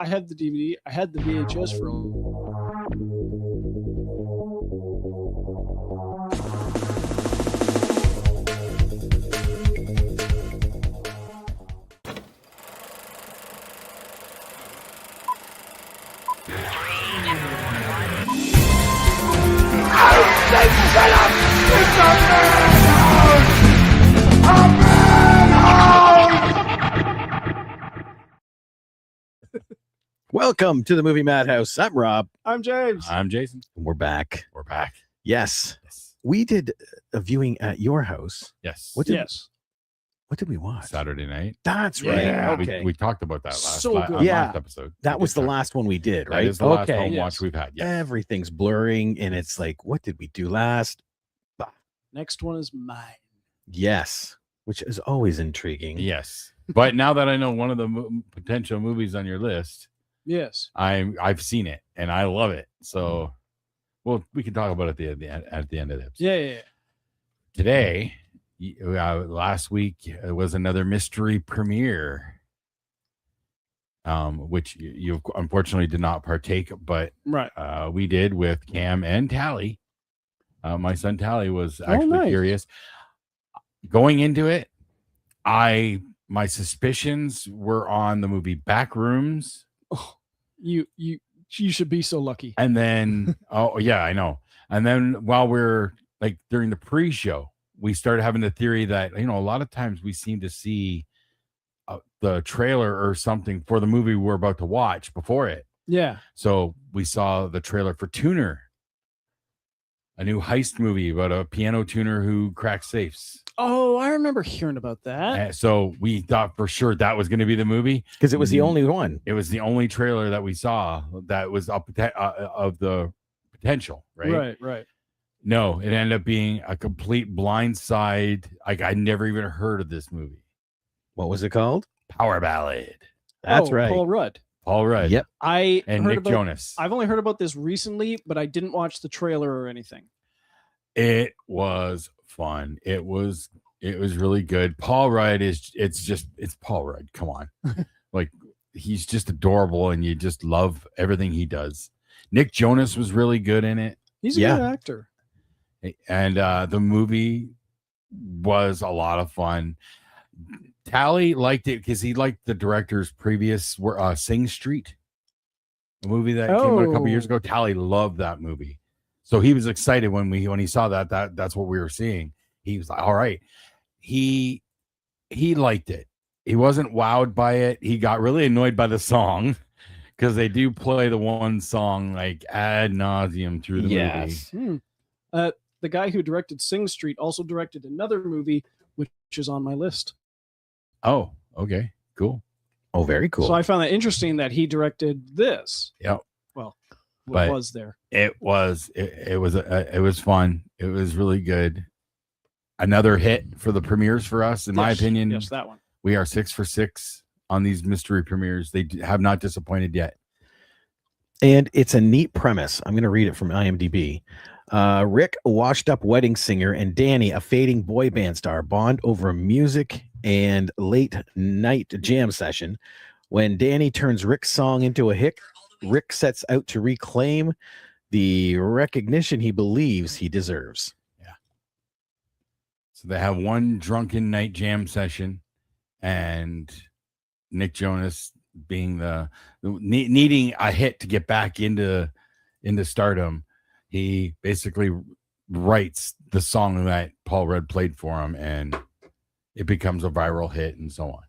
I had the DVD. I had the VHS for Welcome to the Movie Madhouse. I'm Rob. I'm James. I'm Jason. We're back. We're back. Yes. We did a viewing at your house. Yes. What did we watch? Saturday night. That's right. Yeah. Okay. We talked about that last episode. That was the last one we did, right? That is the last home watch we've had. Yes. Everything's blurring, and it's like, what did we do last? Next one is mine. Yes, which is always intriguing. Yes. But now that I know one of the potential movies on your list, yes, I've seen it and I love it. So, well, we can talk about it at the end of the episode. Yeah. Today, last week was another mystery premiere, which you unfortunately did not partake, but we did with Cam and Tally. My son Tally was actually curious. Going into it, my suspicions were on the movie Backrooms. Oh, you should be so lucky. And then, oh yeah, I know. And then while we're like during the pre-show, we started having the theory that, a lot of times we seem to see the trailer or something for the movie we're about to watch before it. Yeah. So we saw the trailer for Tuner, a new heist movie about a piano tuner who cracks safes. Oh, I remember hearing about that. So we thought for sure that was going to be the movie because it was the only one. It was the only trailer that we saw that was up of the potential, right? Right. No, it ended up being a complete blindside. Like I never even heard of this movie. What was it called? Power Ballad. That's right. Paul Rudd. Yep. And Nick Jonas. I've only heard about this recently, but I didn't watch the trailer or anything. It was fun. It was really good. Paul Rudd it's Paul Rudd. Come on. Like he's just adorable and you just love everything he does. Nick Jonas was really good in it. He's a good actor. And the movie was a lot of fun. Tally liked it because he liked the director's previous Sing Street, a movie that came out a couple years ago. Tally loved that movie. So he was excited when he saw that's what we were seeing. He was like, all right. He liked it. He wasn't wowed by it. He got really annoyed by the song because they do play the one song like ad nauseum through the movie. The guy who directed Sing Street also directed another movie, which is on my list. Oh, okay. Cool. Oh, very cool. So I found that interesting that he directed this. Yeah. Well, what was there? It was fun. It was really good. Another hit for the premieres for us, in my opinion. Yes, that one. We are 6 for 6 on these mystery premieres. They have not disappointed yet. And it's a neat premise. I'm going to read it from IMDb. Rick, a washed-up wedding singer, and Danny, a fading boy band star, bond over music and late-night jam session. When Danny turns Rick's song into a hit, Rick sets out to reclaim the recognition he believes he deserves. Yeah. So they have one drunken night jam session, and Nick Jonas being needing a hit to get back into stardom. He basically writes the song that Paul Rudd played for him, and it becomes a viral hit and so on.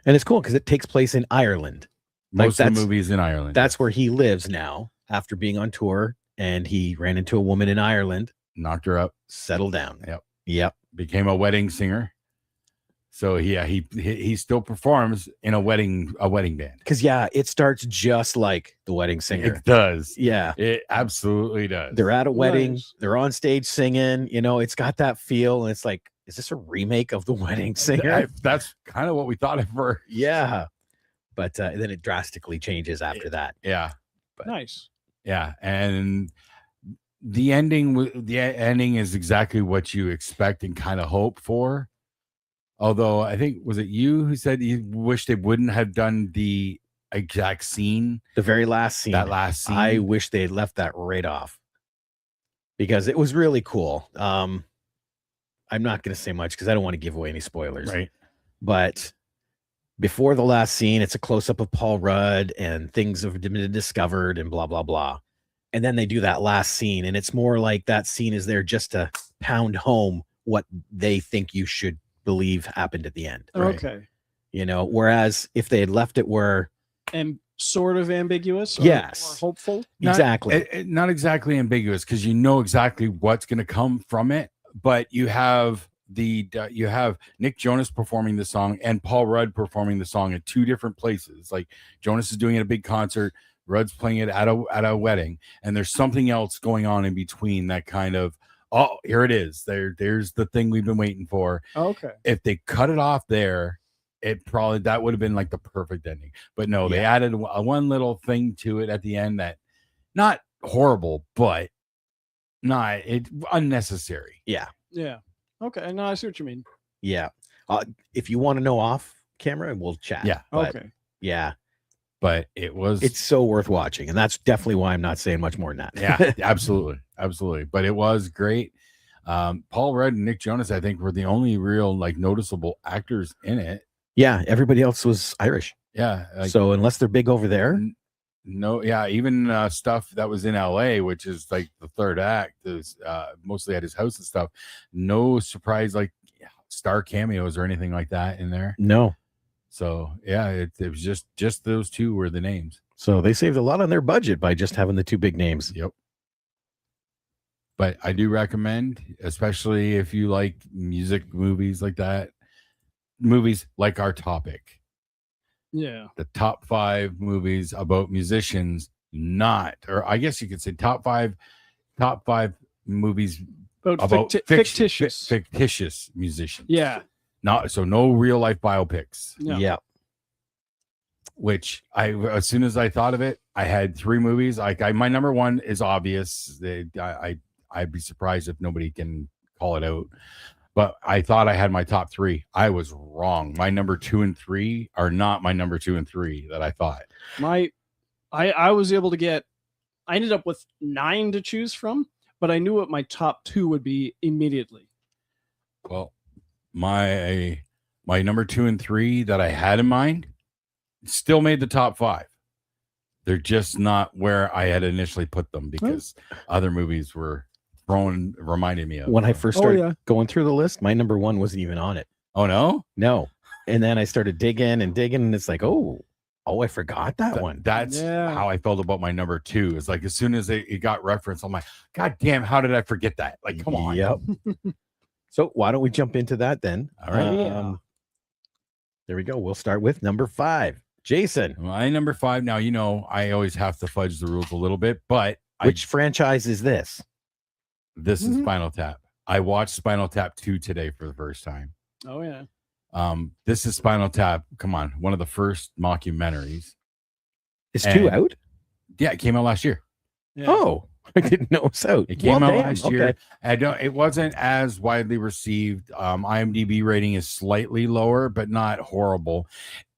And it's cool because it takes place in Ireland. Most of the movies in Ireland. That's where he lives now after being on tour, and he ran into a woman in Ireland. Knocked her up. Settled down. Yep. Became a wedding singer. So he still performs in a wedding band. Because it starts just like The Wedding Singer. It does. Yeah, it absolutely does. They're at a wedding. They're on stage singing. It's got that feel, and it's like, is this a remake of The Wedding Singer? That's kind of what we thought at first. Yeah, but then it drastically changes after that. Yeah, but, nice. Yeah, and the ending is exactly what you expect and kind of hope for. Although I think, was it you who said you wish they wouldn't have done the exact scene. The very last scene. That last scene. I wish they had left that right off because it was really cool. I'm not going to say much because I don't want to give away any spoilers. Right. But before the last scene, it's a close-up of Paul Rudd and things have been discovered and blah, blah, blah. And then they do that last scene, and it's more like that scene is there just to pound home what they think you should believe happened at the end. Right. Okay. You know, whereas if they had left it where And sort of ambiguous. Yes. Or hopeful. exactly. Not exactly ambiguous because you know exactly what's going to come from it, but you have Nick Jonas performing the song and Paul Rudd performing the song at two different places. Like Jonas is doing it at a big concert, Rudd's playing it at a wedding, and there's something else going on in between that kind of, oh, here it is. There's the thing we've been waiting for. Okay. If they cut it off there, that would have been like the perfect ending. But no, they added one little thing to it at the end that not horrible, but not unnecessary. Yeah. Yeah. Okay. No, I see what you mean. Yeah. If you want to know off camera, we'll chat. Yeah. But, Okay. yeah. But it's so worth watching. And that's definitely why I'm not saying much more than that. Yeah, absolutely. Absolutely. But it was great. Paul Rudd and Nick Jonas, I think, were the only real like noticeable actors in it. Yeah. Everybody else was Irish. Yeah. So unless they're big over there. No, yeah, even stuff that was in LA, which is like the third act, is mostly at his house and stuff. No surprise, like star cameos or anything like that in there. No. So yeah, it was just those two were the names. So they saved a lot on their budget by just having the two big names. Yep. But I do recommend, especially if you like music movies like that, movies like our topic. Yeah. The top 5 movies about musicians, or I guess you could say top five movies about fictitious musicians. Yeah. No real life biopics. Yeah. Yeah. Which as soon as I thought of it, I had 3 movies. Like my number 1 is obvious. I'd be surprised if nobody can call it out. But I thought I had my top 3. I was wrong. My number 2 and 3 are not my number 2 and 3 that I thought. I was able to get, I ended up with 9 to choose from, but I knew what my top 2 would be immediately. Well, my number 2 and 3 that I had in mind still made the top 5. They're just not where I had initially put them because other movies were reminded me of. When I first started going through the list, my number 1 wasn't even on it. Oh no? No. And then I started digging, and it's like, oh, I forgot that one. That's how I felt about my number 2. It's like as soon as it got referenced, I'm like, God damn, how did I forget that? Like, come on. Yep. So why don't we jump into that then? All right. There we go. We'll start with number 5. Jason. My number 5. Now, I always have to fudge the rules a little bit, but which franchise is this? This is Spinal Tap. I watched Spinal Tap 2 today for the first time. Oh yeah. This is Spinal Tap. Come on, one of the first mockumentaries. Is 2 out? Yeah, it came out last year. Yeah. Oh, I didn't know it's out. It came out last year. It wasn't as widely received. IMDb rating is slightly lower, but not horrible.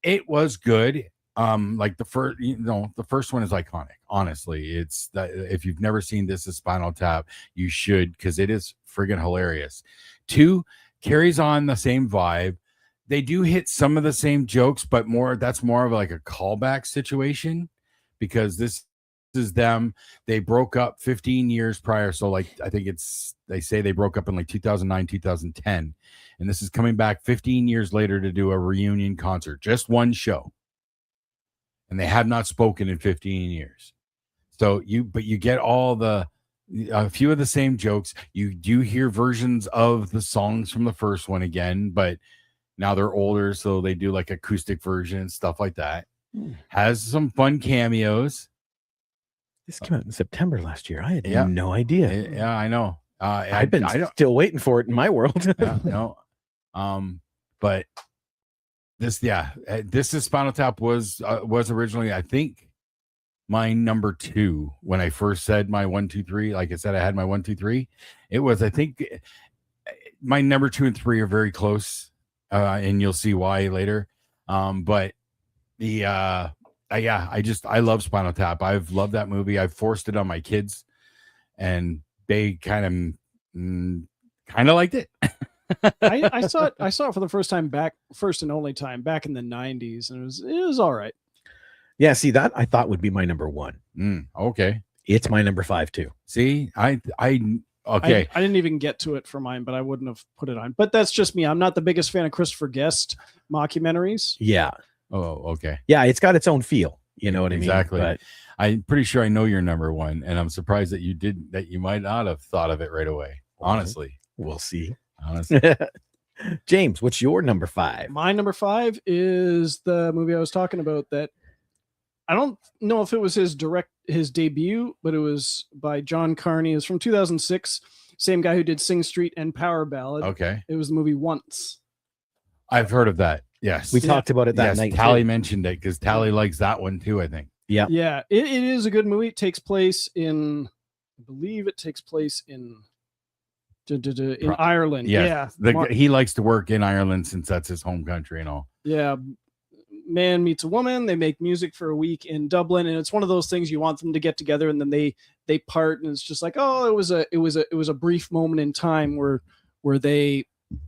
It was good. Like the first one is iconic. Honestly, it's that if you've never seen This is Spinal Tap, you should, because it is friggin' hilarious. 2 carries on the same vibe. They do hit some of the same jokes, but that's more of like a callback situation, because this is them. They broke up 15 years prior. So like, I think they say they broke up in like 2009, 2010. And this is coming back 15 years later to do a reunion concert, just one show. And they have not spoken in 15 years. So you get a few of the same jokes. You do hear versions of the songs from the first one again, but now they're older, so they do like acoustic versions, stuff like that. Has some fun cameos. This came out in September last year. I had no idea. Yeah, I know. I've been still waiting for it in my world. No. But this is Spinal Tap was originally, I think, my number 2 when I first said my 1, 2, 3. Like I said, I had my 1, 2, 3. It was, I think, my number 2 and 3 are very close, and you'll see why later. But I love Spinal Tap. I've loved that movie. I've forced it on my kids, and they kind of liked it. I saw it for the first and only time back in the 90s, and it was all right. Yeah, see, that I thought would be my number one. Okay. It's my number 5 too. See, okay. I didn't even get to it for mine, but I wouldn't have put it on. But that's just me. I'm not the biggest fan of Christopher Guest mockumentaries. Yeah. Oh, okay. Yeah, it's got its own feel. You know what Exactly. I mean? But I'm pretty sure I know your number one, and I'm surprised that you might not have thought of it right away. Honestly. We'll see. Honestly. James, what's your number 5? My number 5 is the movie I was talking about that I don't know if it was his debut, but it was by John Carney. It's from 2006. Same guy who did Sing Street and Power Ballad. Okay. It was the movie Once. I've heard of that. Yes. We talked about it that night. Tally mentioned it because Tally likes that one too, I think. Yeah. Yeah. It is a good movie. It takes place in, I believe it takes place in Ireland. Yes. Yeah. He likes to work in Ireland since that's his home country and all. Yeah. Man meets a woman. They make music for a week in Dublin, and it's one of those things you want them to get together, and then they part, and it's just like, oh, it was a brief moment in time where they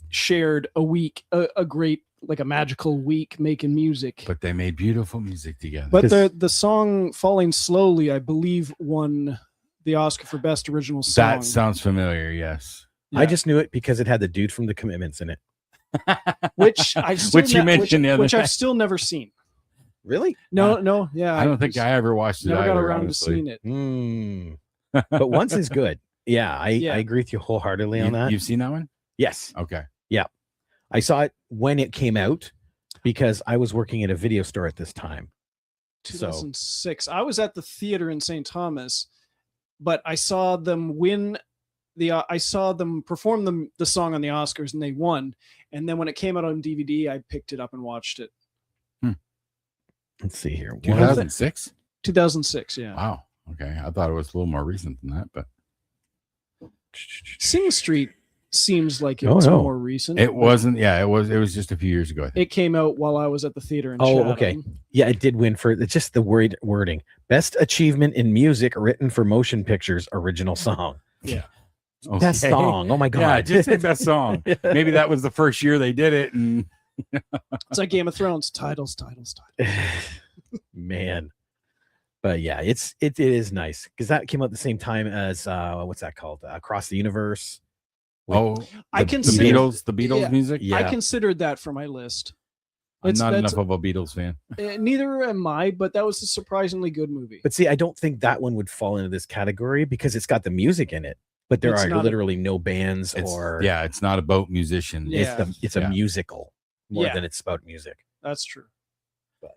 shared a week, a great, like a magical week making music. But they made beautiful music together. But the song "Falling Slowly," I believe, won the Oscar for Best Original Song. That sounds familiar. Yes. Yeah. I just knew it because it had the dude from The Commitments in it. Which I've still never seen. Really? No, yeah. I don't think I ever watched it. Never either, got around honestly. to seeing it. But Once is good. Yeah, I agree with you wholeheartedly on that. You've seen that one? Yes. Okay. Yeah, I saw it when it came out because I was working at a video store at this time. 2006. I was at the theater in St. Thomas, but I saw them win. I saw them perform the song on the Oscars, and they won. And then when it came out on DVD, I picked it up and watched it. Let's see here. 2006? 2006, yeah. Wow. Okay. I thought it was a little more recent than that, but Sing Street seems like it was more recent. It wasn't. Yeah, it was just a few years ago, I think. It came out while I was at the theater in Chatham. Okay. Yeah, it did win for it's just the wording. Best achievement in music written for motion pictures, original song. Yeah. Okay. Best song. Oh my god. Yeah, just say best song. Maybe that was the first year they did it, and it's like Game of Thrones. Titles. Man. But yeah, it is nice because that came out at the same time as what's that called? Across the Universe. I consider the Beatles music. Yeah. I considered that for my list. I'm not enough of a Beatles fan. Neither am I, but that was a surprisingly good movie. But see, I don't think that one would fall into this category because it's got the music in it. But there are literally no bands it's not about musicians. Yeah. It's a musical more than it's about music. That's true. But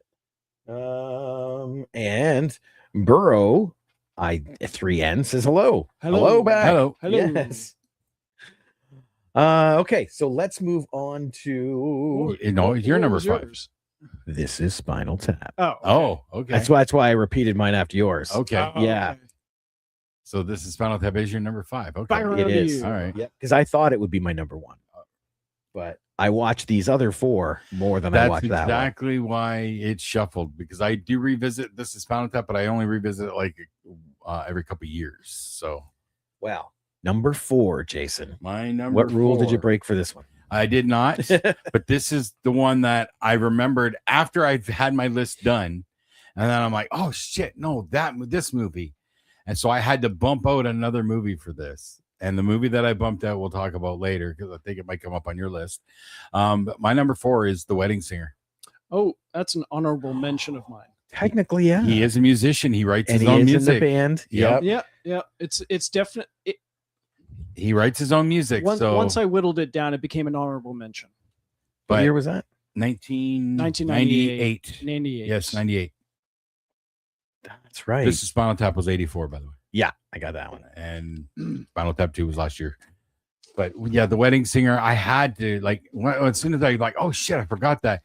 and Burrow, 3N says hello. Hello back. Hello. Yes. Okay, so let's move on to your number 5. This is Spinal Tap. Oh, okay. That's why I repeated mine after yours. Okay. Yeah. Okay. So this is Spinal Tap is your number 5. Okay. It is. All right. Yeah, because I thought it would be my number 1. But I watched these other 4 more than I watched that one. That's exactly why it's shuffled, because I do revisit This is Spinal Tap, but I only revisit it like every couple of years. So wow. Number 4, Jason. My number What rule 4. did you break for this one? I did not, but this is the one that I remembered after I've had my list done. And then I'm like, oh shit, no, this movie. And so I had to bump out another movie for this. And the movie that I bumped out, we'll talk about later, because I think it might come up on your list. But my number 4 is The Wedding Singer. Oh, that's an honorable mention of mine. Technically, yeah. He is a musician. He writes his and own he is music. In the band. Yep. Yeah. It's definite. He writes his own music. Once I whittled it down, it became an honorable mention. What year was that? 1998. 98. Yes, 98. That's right. This is Spinal Tap was 84, by the way. Yeah, I got that one. And Spinal Tap 2 was last year. But yeah, The Wedding Singer, I had to, like, as soon as I like, oh shit, I forgot that.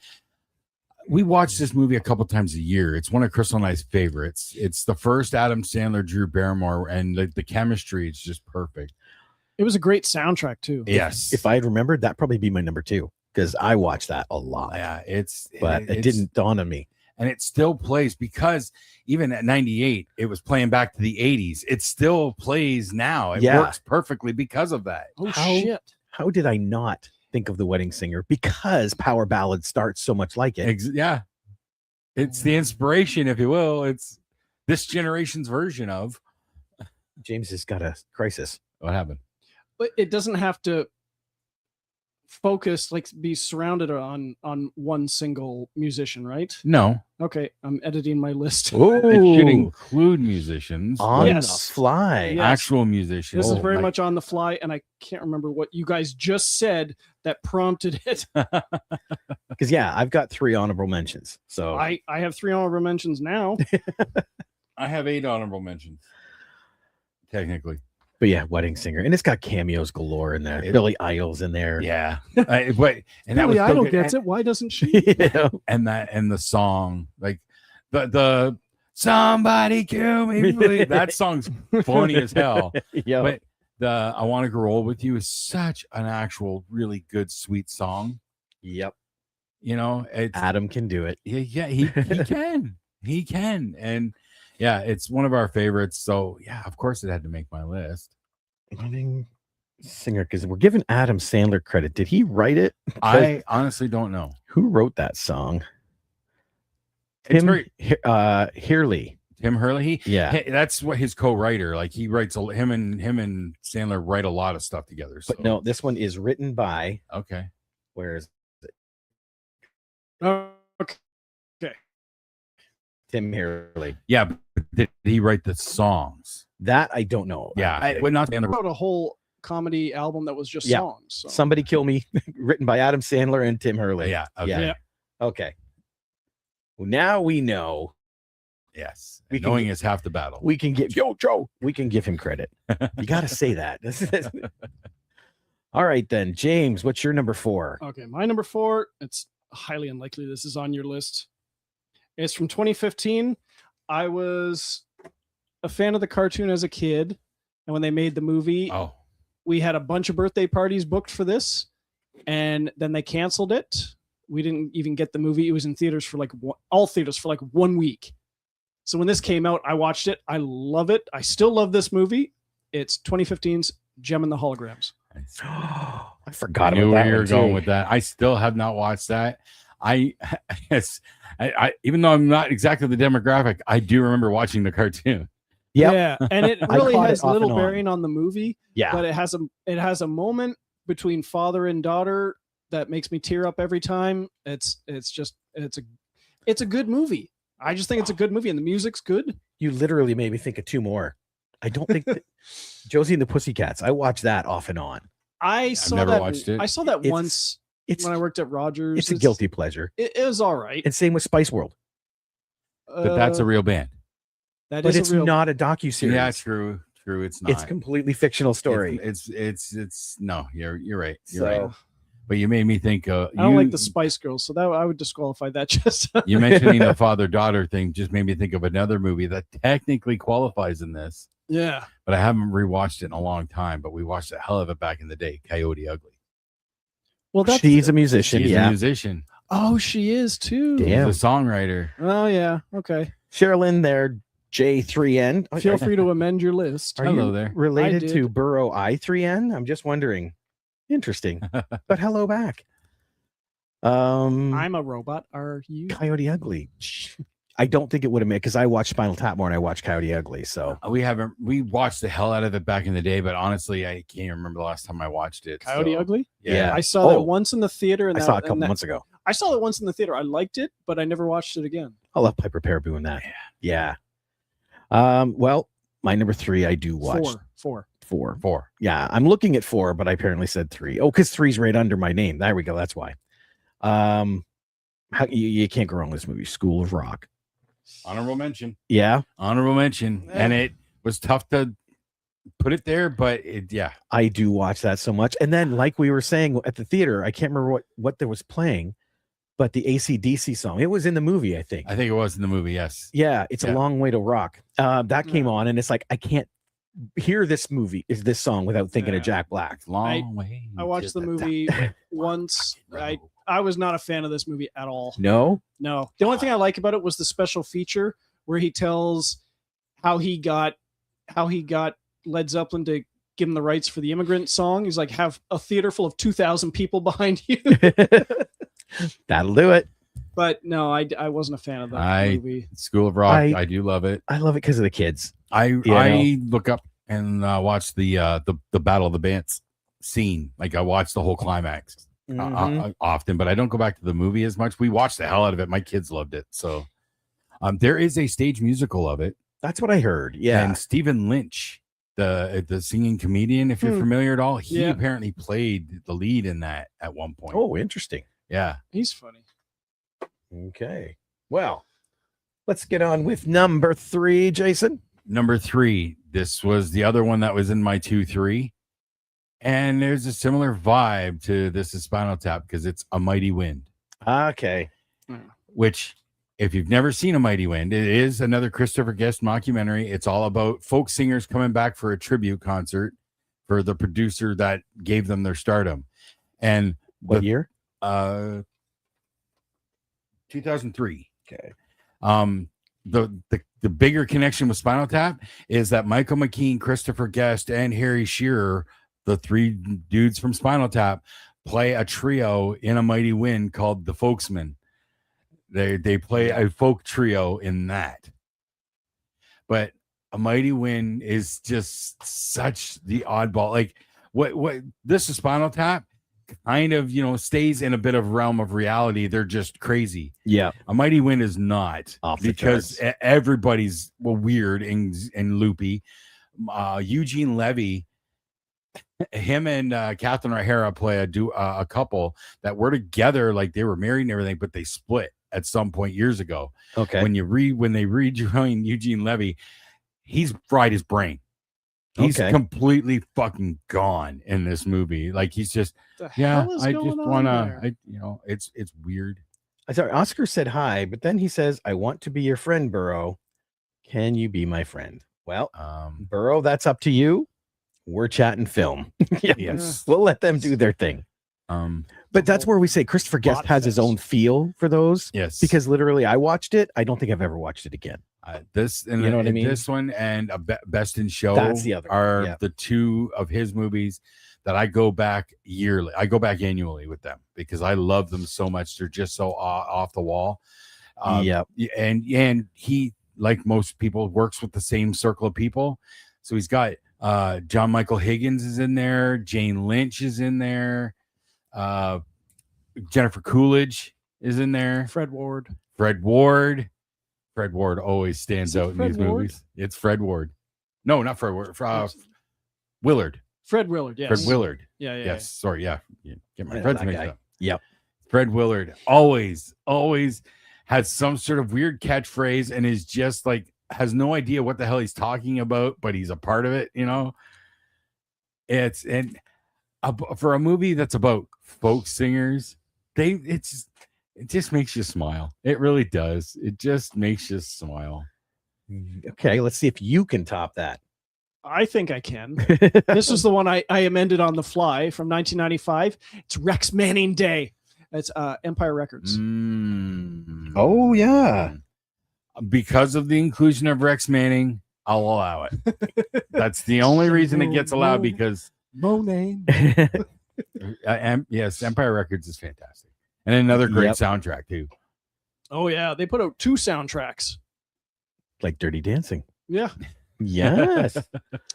We watch this movie a couple times a year. It's one of Crystal and I's favorites. It's the first Adam Sandler, Drew Barrymore, and the chemistry is just perfect. It was a great soundtrack too. Yes. If I had remembered, that'd probably be my number 2 because I watched that a lot. Yeah, but it didn't dawn on me. and it still plays because even at 98, it was playing back to the 80s. It still plays now. It works perfectly because of that. Oh, shit. How did I not think of The Wedding Singer? Because Power Ballad starts so much like it. Yeah. It's the inspiration, if you will. It's this generation's version of. James has got a crisis. What happened? But it doesn't have to focus, like be surrounded on one single musician, right? No. Okay, I'm editing my list. Oh, It should include musicians. on Yes. the fly. Yes. Actual musicians. This is very much on the fly, and I can't remember what you guys just said that prompted it. Because I've got 3 honorable mentions. So I have 3 honorable mentions now. I have 8 honorable mentions. Technically. But Wedding Singer. And it's got cameos galore in there. Billy Idol's in there. Yeah. But and that was Billy so Idol good. gets it. Why doesn't she? And the song, like the somebody kill me, please. That song's funny as hell. Yeah. But the I Want to Grow Old With You is such an actual really good sweet song. Yep. You know, it's Adam can do it. yeah, he can. And it's one of our favorites. So of course it had to make my list. Wedding Singer, because we're giving Adam Sandler credit. Did he write it? I honestly don't know. Who wrote that song? It's Hurley. Tim Hurley. That's what his co-writer. Like he writes him and Sandler write a lot of stuff together. So. But no, this one is written by. Okay. Where is it? Okay. Tim Hurley. Yeah, but did he write the songs? That I don't know. Yeah, I would not. He wrote a whole comedy album that was just songs. So. Somebody Kill Me, written by Adam Sandler and Tim Hurley. Yeah. Okay. Yeah. Okay. Well, now we know. Yes. Knowing is half the battle. We can give Joe. We can give him credit. You got to say that. All right, then, James. What's your number 4? Okay, my number 4. It's highly unlikely this is on your list. It's from 2015. I was a fan of the cartoon as a kid, and when they made the movie, we had a bunch of birthday parties booked for this, and then they canceled it. We didn't even get the movie. It was in theaters for all theaters for 1 week. So when this came out, I watched it. I love it. I still love this movie. It's 2015's Gem and the Holograms. I forgot I knew about that. Where you're one, going too. with that. I still have not watched that. I even though I'm not exactly the demographic, I do remember watching the cartoon. Yep. Yeah, and it really caught has it off little and on. bearing on the movie. Yeah. But it has a moment between father and daughter that makes me tear up every time. It's a good movie. I just think it's a good movie, and the music's good. You literally made me think of 2 more. I don't think that Josie and the Pussycats. I watch that off and on. I saw watched it. I saw that once when I worked at Rogers. It's a guilty pleasure. It is all right. And same with Spice World. But that's a real band. That But is it's a real. not a docuseries. Yeah, true. It's not. It's completely fictional story. It's no. You're right. You're So- right. But you made me think. I don't like the Spice Girls, so that I would disqualify that. Just you mentioning the father-daughter thing just made me think of another movie that technically qualifies in this. yeah. But I haven't rewatched it in a long time. But we watched a hell of it back in the day. Coyote Ugly. Well, that's She's a musician. She's yeah. a musician. Oh, she is too. Damn. She's a songwriter. Oh yeah. Okay. Sherilyn there, J3N. Feel free to amend your list. Are Hello you there. related I to did. Burrow I3N? I'm just wondering. Interesting. But hello back. I'm a robot. Are you? Coyote Ugly. I don't think it would have made because I watched Spinal Tap more and I watched Coyote Ugly. So We watched the hell out of it back in the day, but honestly, I can't even remember the last time I watched it. Coyote so, Ugly. Yeah. I saw that Oh. once in the theater, and I saw it a couple months ago. I saw it once in the theater. I liked it, but I never watched it again. I love Piper Perabo in that. Yeah. Well, my number 3, I do watch. 4. 4. Yeah, I'm looking at 4, but I apparently said 3. Oh, because 3's right under my name. There we go. That's why. You can't go wrong with this movie. School of Rock. Honorable mention. Yeah, Honorable mention. Yeah. And it was tough to put it there, but I do watch that so much. And then, like we were saying at the theater, I can't remember what there was playing, but the AC/DC song. It was in the movie, I think. I think it was in the movie. Yes. Yeah, it's Yeah. a long way to rock. That came on, and it's like I can't hear this song without thinking Yeah. of Jack Black. Long way. I watched to the movie once. road. I was not a fan of this movie at all. No. No. The only thing I like about it was the special feature where he tells how he got Led Zeppelin to give him the rights for the Immigrant Song. He's like, have a theater full of 2,000 people behind you. That'll do it. But no, I wasn't a fan of that movie. School of Rock, I do love it. I love it because of the kids. I look up and watch the Battle of the Bands scene. Like I watch the whole climax often, but I don't go back to the movie as much. We watched the hell out of it. My kids loved it. So there is a stage musical of it. That's what I heard. Yeah. And Stephen Lynch, the singing comedian, if you're familiar at all, he apparently played the lead in that at one point. Oh, interesting. Yeah. He's funny. Okay. Well, let's get on with number 3, Jason. Number 3. This was the other one that was in my 2-3. And there's a similar vibe to This is Spinal Tap because it's A Mighty Wind. Okay. Which, if you've never seen A Mighty Wind, it is another Christopher Guest mockumentary. It's all about folk singers coming back for a tribute concert for the producer that gave them their stardom. And what year? 2003. Okay. The bigger connection with Spinal Tap is that Michael McKean, Christopher Guest, and Harry Shearer, the 3 dudes from Spinal Tap, play a trio in A Mighty Wind called the Folksmen. They play a folk trio in that. But A Mighty Wind is just such the oddball. Like what This is Spinal Tap kind of, stays in a bit of realm of reality. They're just crazy. Yeah. A Mighty Wind is not, because charts. Everybody's weird and loopy. Eugene Levy, him and Catherine O'Hara play a couple that were together, like they were married and everything, but they split at some point years ago. Okay. When they rejoin Eugene Levy, he's fried his brain. He's completely fucking gone in this movie. Like he's just, I just wanna, it's weird. I thought Oscar said hi, but then he says, "I want to be your friend, Burrow. Can you be my friend?" Well, Burrow, that's up to you. We're chatting film. Yes, we'll let them do their thing. But that's where we say Christopher Guest has his own feel for those. Yes, because literally, I watched it. I don't think I've ever watched it again. You know what I mean? This one and Best in Show that's the other are the 2 of his movies that I go back yearly. I go back annually with them because I love them so much. They're just so off the wall. And he, like most people, works with the same circle of people. So he's got John Michael Higgins is in there. Jane Lynch is in there. Jennifer Coolidge is in there. Fred Ward always stands out in these movies. It's Fred Ward. No, not Fred Ward. Willard. Fred Willard, yes. Fred Willard. Yeah. Yes. Sorry, yeah. Get my friends mixed up. Yep. Fred Willard always has some sort of weird catchphrase and is just like has no idea what the hell he's talking about, but he's a part of it, for a movie that's about folk singers, it just makes you smile. It really does. It just makes you smile. Okay, let's see if you can top that. I think I can. This is the one I amended on the fly from 1995. It's Rex Manning Day. It's Empire Records. Oh, yeah. Because of the inclusion of Rex Manning, I'll allow it. That's the only reason it gets allowed because Monet. Yes, Empire Records is fantastic. And another great soundtrack, too. Oh, yeah. They put out 2 soundtracks. Like Dirty Dancing. Yeah. Yes.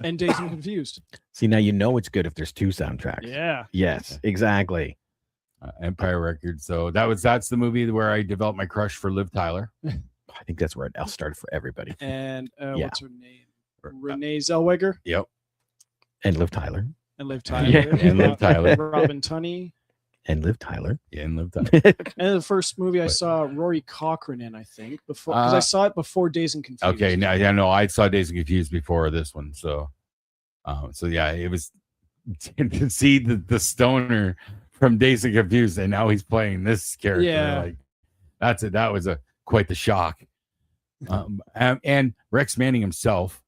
And Dazed and Confused. See, now you know it's good if there's 2 soundtracks. Yeah. Yes, exactly. Empire Records. So that's the movie where I developed my crush for Liv Tyler. I think that's where it all started for everybody. And what's her name? Renee Zellweger. Yep. And Liv Tyler. And Liv Tyler. Yeah. And Liv Tyler. Robin Tunney. And Liv Tyler. Yeah, and Liv Tyler. And the first movie I saw Rory Cochrane in, I think, before because I saw it before Dazed and Confused. Okay, now I saw Dazed and Confused before this one, so yeah, it was to see the stoner from Dazed and Confused, and now he's playing this character. Yeah, like that was quite the shock. And Rex Manning himself,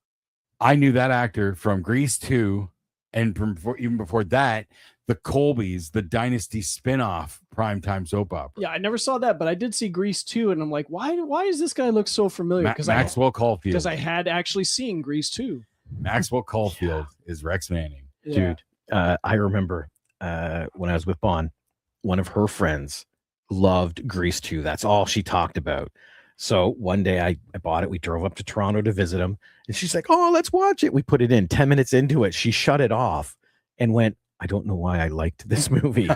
I knew that actor from Grease 2, and from even before that, The Colbys, the Dynasty spinoff primetime soap opera. Yeah, I never saw that, but I did see Grease 2, and I'm like, why does this guy look so familiar? Because Maxwell Caulfield. Because I had actually seen Grease 2. Maxwell Caulfield is Rex Manning. Yeah. Dude, I remember when I was with Bon, one of her friends loved Grease 2. That's all she talked about. So one day I bought it. We drove up to Toronto to visit him, and she's like, "Oh, let's watch it." We put it in. 10 minutes into it, she shut it off and went, "I don't know why I liked this movie."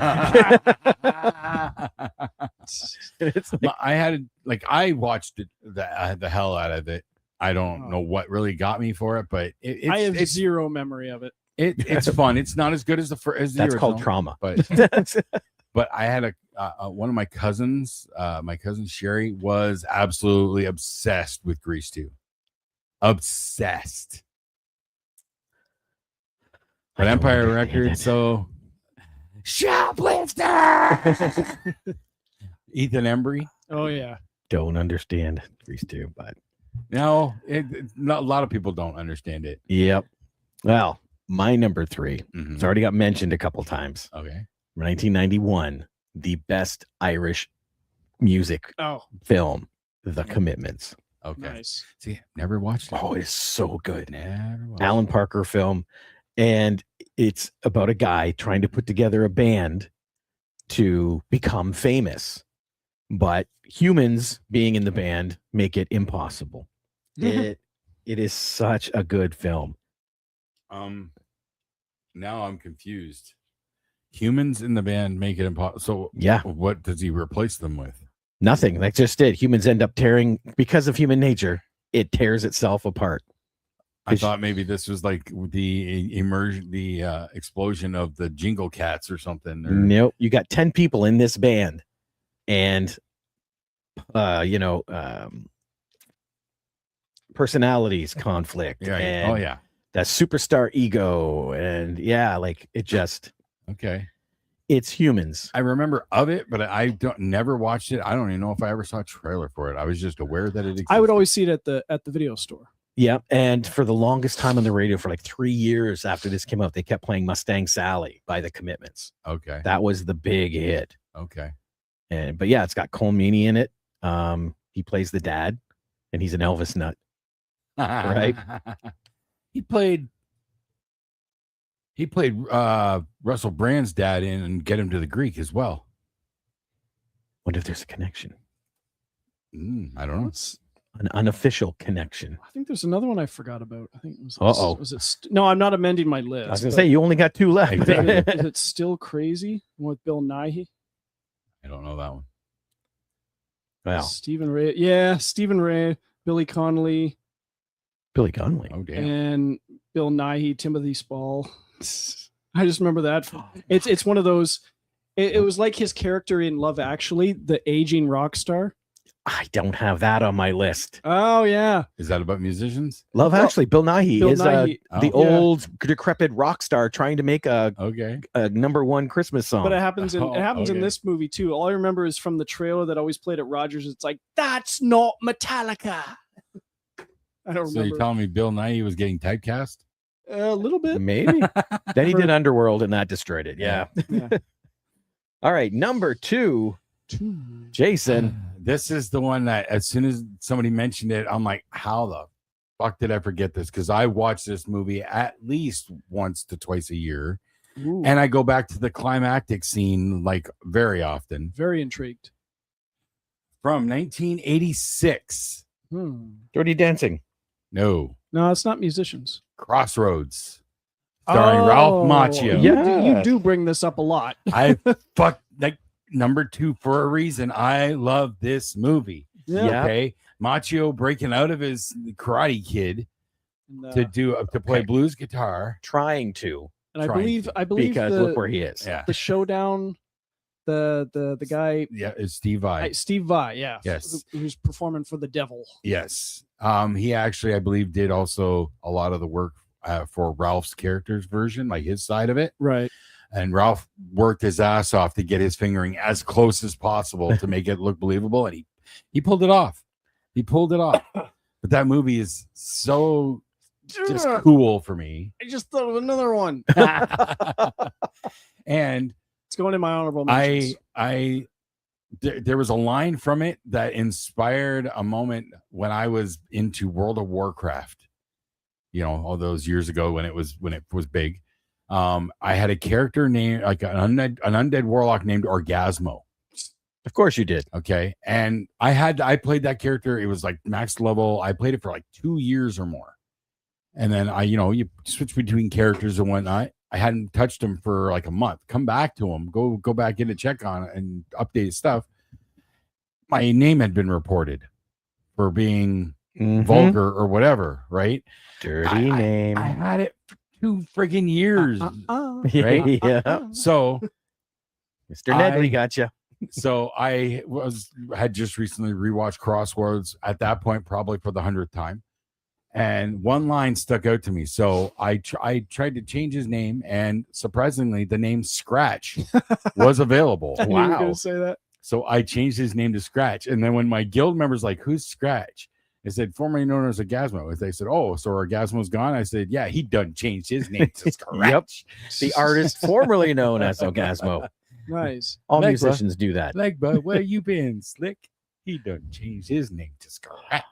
It's like, I watched it, the hell out of it. I don't know what really got me for it, but I have zero memory of it. It's fun. It's not as good as the that's original, called trauma. But I had one of my cousins, my cousin Sherry, was absolutely obsessed with Grease 2. Obsessed. But Empire Records, so shoplifter. Ethan Embry. Oh yeah. Don't understand Grease 2, but No, not a lot of people don't understand it. yep. Well, my number 3. Mhm. It's already got mentioned a couple times. Okay. 1991, the best Irish music Oh, film, The Commitments. Okay. nice. See, never watched it. Oh, it's so good. Never watched Alan Parker film, and it's about a guy trying to put together a band to become famous, but humans being in the band make it impossible. It is such a good film. Now I'm confused. Humans in the band make it impossible. So Yeah, what does he replace them with? nothing. Like just it. Humans end up tearing because of human nature. It tears itself apart. I thought maybe this was like the explosion of the Jingle Cats or something. Or, Nope. You got 10 people in this band, and personalities conflict. yeah. And Oh yeah. that superstar ego, and like it just Okay. it's humans. I remember of it, but I never watched it. I don't even know if I ever saw a trailer for it. I was just aware that it existed. I would always see it at the video store. Yeah, and for the longest time on the radio, for like 3 years after this came out, they kept playing Mustang Sally by The Commitments. Okay. That was the big hit. Okay. But yeah, it's got Cole Meany in it. He plays the dad, and he's an Elvis nut. Right. He played Russell Brand's dad in and Get Him to the Greek as well. Wonder if there's a connection, I don't know. an unofficial connection. I think there's another one I forgot about. I think it was. Uh-oh. Was it? No, I'm not amending my list. I was gonna say you only got 2 left. Exactly. Is it Still Crazy with Bill Nighy? I don't know that one. Wow, Stephen Ray. Yeah, Stephen Ray, Billy Connolly, Billy Connolly. Oh damn. and Bill Nighy, Timothy Spall. I just remember that. It's one of those. It was like his character in Love Actually, the aging rock star. I don't have that on my list. Oh yeah, Is that about musicians? Love Actually, Bill Nighy Bill is Nighy. the Oh, yeah. old decrepit rock star trying to make a Okay. #1 Christmas song. but it happens in Okay. this movie too. All I remember is from the trailer that always played at Rogers. It's like, that's not Metallica. I don't So remember. you're telling me Bill Nighy was getting typecast? A little bit. Maybe. Then he did Underworld, and that destroyed it. Yeah. Yeah. All right, number 2, Jason. This is the one that as soon as somebody mentioned it, I'm like, how the fuck did I forget this? Because I watch this movie at least once to twice a year. Ooh, And I go back to the climactic scene like very often. very intrigued. From 1986. Dirty Dancing. No. No, it's not musicians. Crossroads. Starring Ralph Oh, Macchio. Yeah. You do bring this up a lot. I fuck like number 2 for a reason. I love this movie. Yeah. Okay. Macchio breaking out of his Karate Kid And, to play blues guitar. Trying to, and I trying believe because the, look where he is. Yeah. the showdown, the guy Yeah, it's Steve Vai. Steve Vai, yeah, Yes. who's performing for the devil. Yes. He actually, I believe, did also a lot of the work for Ralph's character's version, like his side of it. Right. And Ralph worked his ass off to get his fingering as close as possible to make it look believable, and he pulled it off. He pulled it off. But that movie is so just cool for me. I just thought of another one. And It's going in my honorable mentions. There was a line from it that inspired a moment when I was into World of Warcraft, all those years ago when it was big. I had a character named like an undead warlock named Orgasmo. Of course you did. Okay. And I played that character. It was like max level. I played it for like 2 years or more. And then you switch between characters and whatnot. I hadn't touched him for like a month. Come back to him, go back in to check on it and update his stuff. My name had been reported for being vulgar or whatever, right? Dirty name. I had it for 2 friggin' years. Right? Yeah. So Mr. Nedley got you. So I had just recently rewatched Crosswords at that point, probably for the 100th time. And one line stuck out to me. So I tried to change his name, and surprisingly, the name Scratch was available. I knew you were Wow. gonna say that. So I changed his name to Scratch. And then when my guild member's like, who's Scratch? I said, formerly known as Orgasmo. They said, oh, so Orgasmo's gone? I said, yeah, he done changed his name to Scratch. Yep. The artist formerly known as Orgasmo. Nice. All Like, musicians do that. Like, but where you been, Slick? He done changed his name to Scratch.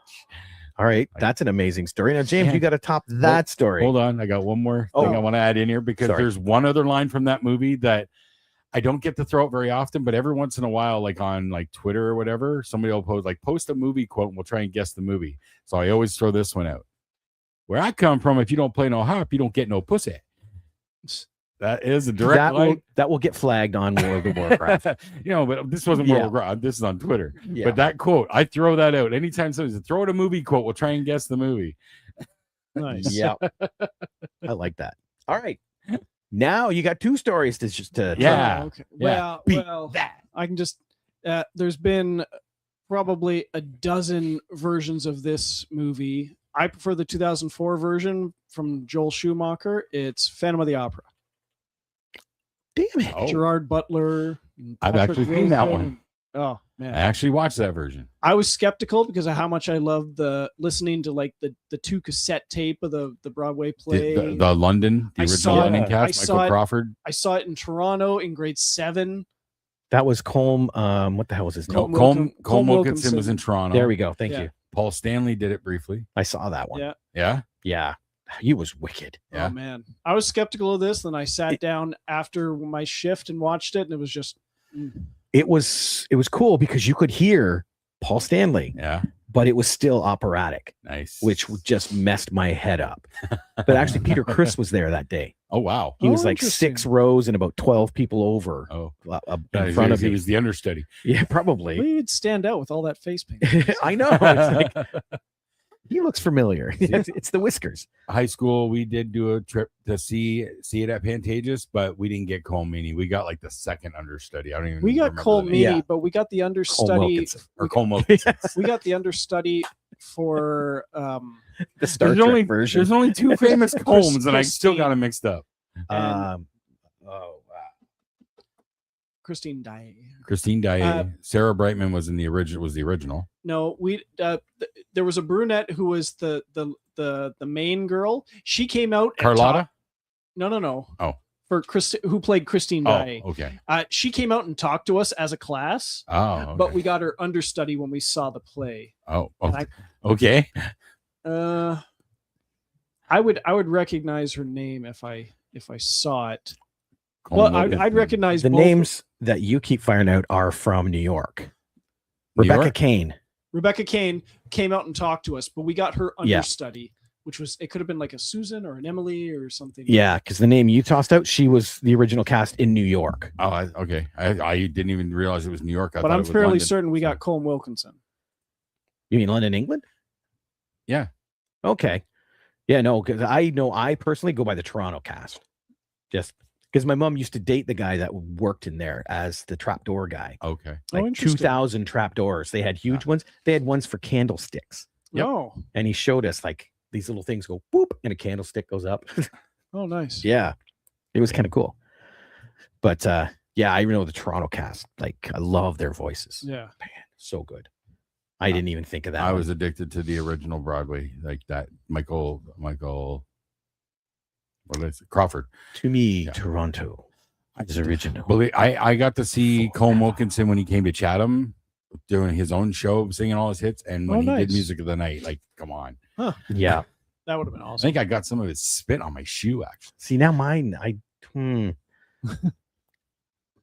All right. That's an amazing story. Now, James, Yeah. you got to top that story. Hold on. I got one more thing I want to add in here because Sorry. there's one other line from that movie that I don't get to throw out very often, but every once in a while, like on like Twitter or whatever, somebody will post a movie quote and we'll try and guess the movie. So I always throw this one out. Where I come from, if you don't play no harp, you don't get no pussy. That is a direct line. That will get flagged on World of Warcraft. But this wasn't World of Warcraft. This is on Twitter. Yeah. But that quote, I throw that out. Anytime somebody says, throw out a movie quote, we'll try and guess the movie. Nice. Yeah. I like that. All right. Now you got 2 stories to just to Yeah. Okay. Yeah. Well, That. I can just. There's been probably a dozen versions of this movie. I prefer the 2004 version from Joel Schumacher. It's Phantom of the Opera. Damn it. Oh. Gerard Butler. and I've Patrick actually seen that Wilson. one. Oh I man, actually watched that version. I was skeptical because of how much I loved listening to like the 2 cassette tape of the Broadway play. The London, the I original saw it. London I cast, saw Michael it. Crawford. I saw it in Toronto in grade 7. That was Colm. What the hell was his name? Colm Colm Wilkinson Wilkinson. was in Toronto. There we go. Thank Yeah. you. Paul Stanley did it briefly. I saw that one. Yeah. Yeah. Yeah. He was wicked. Yeah. Oh man, I was skeptical of this. Then I sat down after my shift and watched it, and it was just. It was cool because you could hear Paul Stanley, Yeah. but it was still operatic, Nice. which just messed my head up. But actually, Peter Criss was there that day. Oh, wow. He was Oh, like interesting. 6 rows and about 12 people over Oh, in front of he me. was the understudy. Yeah, Well, probably. he would stand out with all that face paint. I know. It's like, he looks familiar. It's the whiskers. High school, we did do a trip to see it at Pantages, but we didn't get Cole Meany. We got like the second understudy. I don't even. We got remember Cole the name. Meany, Yeah. but we got the Colm understudy. Wilkinson. Or Cole Wilkinson. We got the understudy for The Star There's Trek only version. There's only 2 famous Colms, and I still Christine. got them mixed up. Um, Christine Daae. Christine Daae, Sarah Brightman was in the original. Was the original? No, there was a brunette who was the main girl. She came out. and Carlotta. talked- No. Oh. For who played Christine Daae. Oh, okay. She came out and talked to us as a class, Oh, okay. but we got her understudy when we saw the play. Oh, And okay. I would recognize her name if I saw it. Colm Well, Wilkinson. I'd recognize the both. names that you keep firing out are from New York. New Rebecca York? Kane. Rebecca Kane came out and talked to us, but we got her Yeah. understudy, which was it could have been like a Susan or an Emily or something. Yeah, because the name you tossed out, she was the original cast in New York. Oh, okay. I didn't even realize it was New York. I but thought I'm it was fairly London. certain we got Colm Wilkinson. You mean London, England? Yeah. Okay. Yeah, no, because I personally go by the Toronto cast. Just because my mom used to date the guy that worked in there as the trapdoor guy. Okay. Oh, Like interesting. 2,000 trapdoors. They had huge ones. They had ones for candlesticks. Yep. Oh, And he showed us like these little things go boop and a candlestick goes up. oh, nice. Yeah. It was kind of cool. But yeah, I know the Toronto cast. Like I love their voices. Yeah. So good. I didn't even think of that. I one. was addicted to the original Broadway, like that Michael what is it? Crawford. To me, Yeah. Toronto. It's original. Believe I got to see Colm Wilkinson when he came to Chatham doing his own show, singing all his hits, and when he did Music of the Night, like, come on. Yeah. That would have been I awesome. think I got some of his spit on my shoe, actually. See, now mine,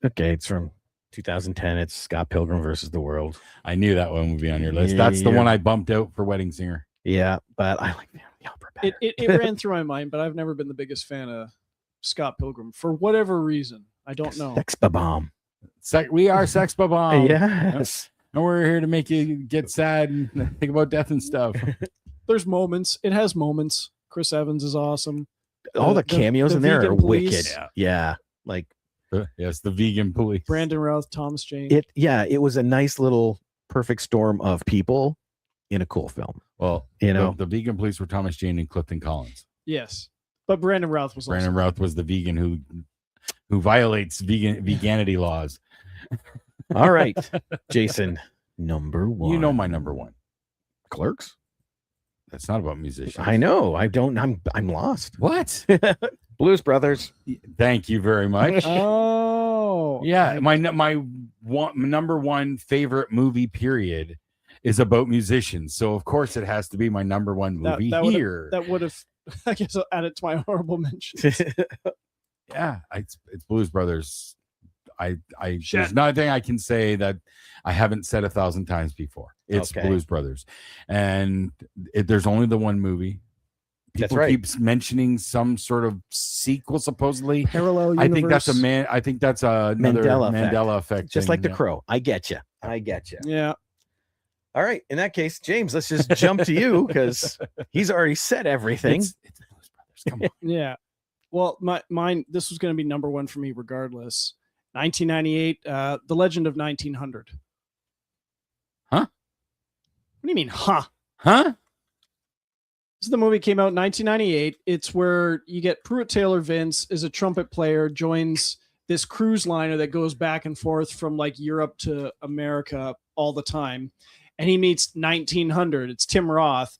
okay, it's from 2010. It's Scott Pilgrim versus the World. I knew that one would be on your list. Yeah, That's the one I bumped out for Wedding Singer. Yeah, but I like the opera better. It ran through my mind, but I've never been the biggest fan of Scott Pilgrim for whatever reason. I don't know. Sex-ba-bomb. We are Sex Bomb. Yes. And we're here to make you get sad and think about death and stuff. There's moments. It has moments. Chris Evans is awesome. All the cameos in there are vegan police. wicked. Yeah. Like, Yes, the vegan police. Brandon Routh, Thomas Jane. it was a nice little perfect storm of people in a cool film. Well, the vegan police were Thomas Jane and Clifton Collins. Yes, but Brandon Routh was Brandon awesome. Routh was the vegan who violates veganity laws. All right, Jason, number one. You know my number one. Clerks. That's not about musicians. I know. I'm lost. What? Blues Brothers. Thank you very much. Oh, Yeah, my number one favorite movie period is about musicians. So of course it has to be my number one movie here. That would have, I guess, I'll add it to my honorable mentions. Yeah, it's Blues Brothers. There's nothing I can say that I haven't said 1,000 times before. It's Blues Brothers, and there's only the one movie. People keeps mentioning some sort of sequel, supposedly. Parallel universe. I think that's another Mandela effect. Just like The Crow. I get you. Yeah. All right. In that case, James, let's just jump to you because he's already said everything. It's Blues Brothers. Come on. Yeah. Well, mine. This was going to be number one for me, regardless. 1998, The Legend of 1900. Huh? What do you mean, huh? Huh? This is the movie came out in 1998. It's where you get Pruitt Taylor Vince is a trumpet player, joins this cruise liner that goes back and forth from like Europe to America all the time. And he meets 1900. It's Tim Roth,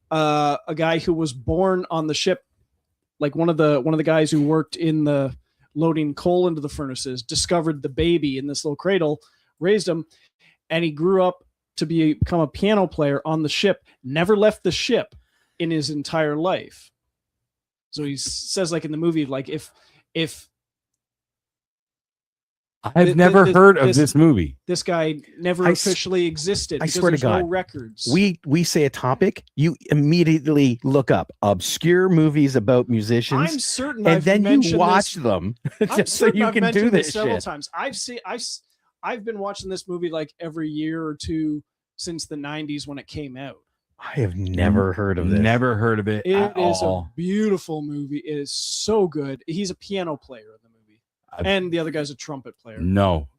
a guy who was born on the ship. Like one of the guys who worked in the loading coal into the furnaces, discovered the baby in this little cradle, raised him, and he grew up to become a piano player on the ship, never left the ship in his entire life. So he says, like in the movie, like if I've never heard of this movie. This guy never officially existed. I swear to God, no records. We say a topic, you immediately look up obscure movies about musicians. I'm certain, and then you watch them just so you can do this several shit. times. I've been watching this movie like every year or two since the 90s when it came out. I have never heard of this. Never heard of it. It is a beautiful movie. It is so good. He's a piano player in the movie, and the other guy's a trumpet player. No,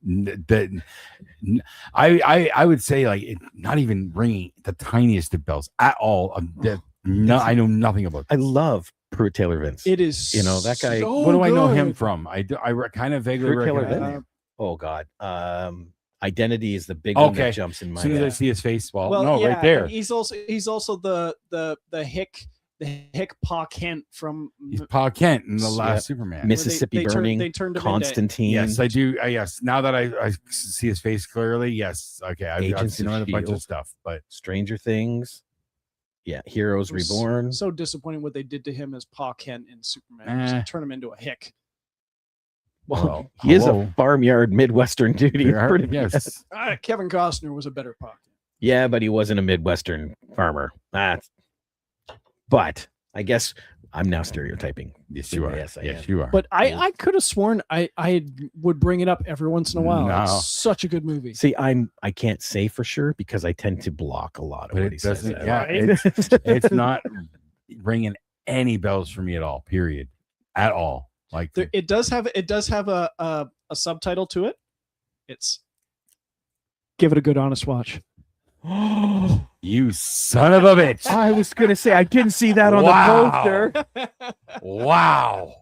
I would say like not even ringing the tiniest of bells at all. No, I know nothing about this. I love Pruitt Taylor Vince. It is, that guy. So what do I know good. him from? I kind of vaguely Pruitt Taylor recognize Vince. him. Oh God. Identity is the big one that jumps in my head. As soon as I see his face, right there. He's also the Hick Pa Kent from. He's Pa Kent in the last Superman. Mississippi Burning. They turned him Constantine. Yes, I do. Yes, now that I see his face clearly, yes. Okay, I've seen a bunch of stuff, but Stranger Things. Yeah, Heroes Reborn. So disappointing what they did to him as Pa Kent in Superman. Just turn him into a hick. Well, he is a farmyard Midwestern dude. Yes. Kevin Costner was a better Pa Kent. Yeah, but he wasn't a Midwestern farmer. But I guess I'm now stereotyping. Yes, you are. Yes, you are. But I could have sworn I would bring it up every once in a while. No. It's such a good movie. See, I can't say for sure because I tend to block a lot of what he says. Yeah, it's not ringing any bells for me at all. Period. At all. Like it does have a subtitle to it. It's give it a good honest watch. You son of a bitch. I was gonna say I didn't see that on the poster. Wow.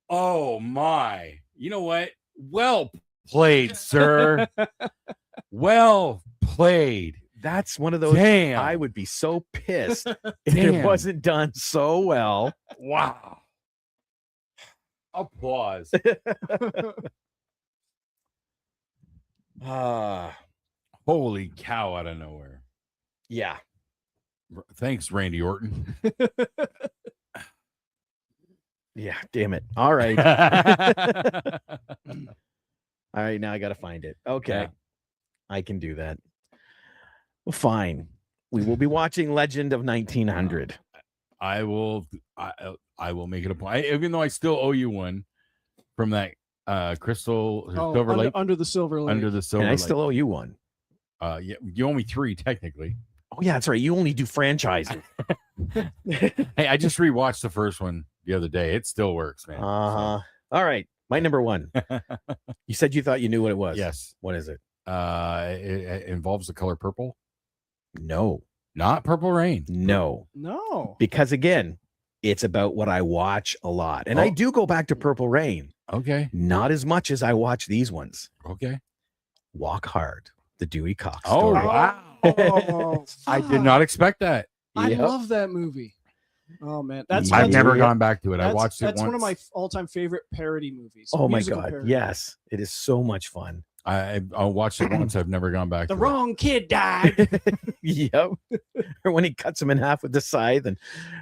Oh my. You know what? Well played, sir. Well played. That's one of those. Damn. I would be so pissed if it wasn't done so well. Wow. Applause. Holy cow! Out of nowhere. Yeah. Thanks, Randy Orton. Yeah. Damn it. All right. All right. Now I got to find it. Okay. Yeah. I can do that. Well, fine. We will be watching Legend of 1900. I will make it a point. Even though I still owe you one from that crystal or silver lake under the silver lake. under the silver And I lake. still owe you one. Yeah, you owe me 3 technically. Oh, yeah. That's right. You only do franchises. Hey, I just rewatched the first one the other day. It still works, man. All right. My number one. You said you thought you knew what it was. Yes. What is it? It involves the color purple. No. Not Purple Rain. No. No. Because again, it's about what I watch a lot. And I do go back to Purple Rain. Okay. Not as much as I watch these ones. Okay. Walk Hard, the Dewey Cox Oh, story. wow. Oh, I did not expect that. I Yep. love that movie. Oh man, that's I've that's, never gone back to it. I that's- watched it That's once. one of my all-time favorite parody movies. Oh my musical God. parody. Yes. It is so much fun. I watched it once. I've never gone back The to wrong kid died. Yep. Or when he cuts him in half with the scythe and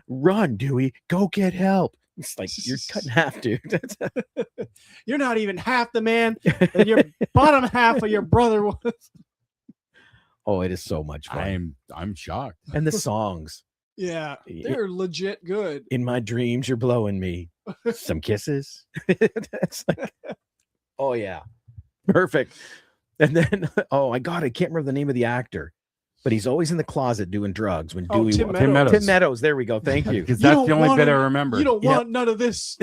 run, Dewey, go get help. It's like you're cut in half, dude. You're not even half the man that your bottom half of your brother was. Oh, it is so much it. fun. I'm shocked. And the songs. Yeah, they're legit good. In my dreams, you're blowing me. Some kisses. That's like, oh yeah. Perfect. And then, oh my God, I can't remember the name of the actor, but he's always in the closet doing drugs when Dewey. Tim Tim Meadows. Tim Meadows. There we go. Thank you. Because You that's don't the only want bit I him- remember. You don't Yep. want none of this.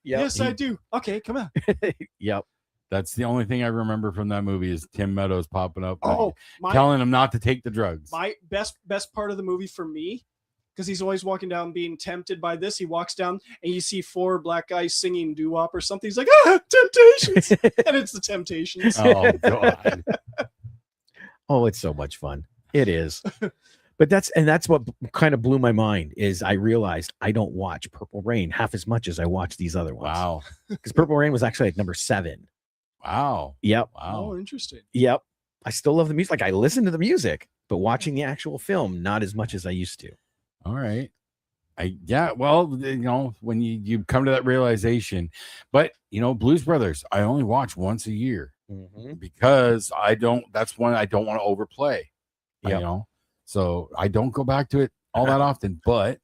Yes, he- I do. Okay, come on. Yep. That's the only thing I remember from that movie is Tim Meadows popping up, Oh, my telling him not to take the drugs. my best part of the movie for me, because he's always walking down being tempted by this. He walks down and you see 4 black guys singing doo-wop or something. He's like, Temptations. And it's the Temptations. Oh God. Oh, it's so much fun. It is. But that's what kind of blew my mind is I realized I don't watch Purple Rain half as much as I watch these other ones. Wow. Because Purple Rain was actually like number 7. Wow. Yep. Wow. Oh, interesting. Yep. I still love the music. Like I listen to the music, but watching the actual film, not as much as I used to. All right. Well, you know, when you come to that realization, but you know, Blues Brothers, I only watch once a year because that's one I don't want to overplay. You Yep. know, so I don't go back to it all that often, but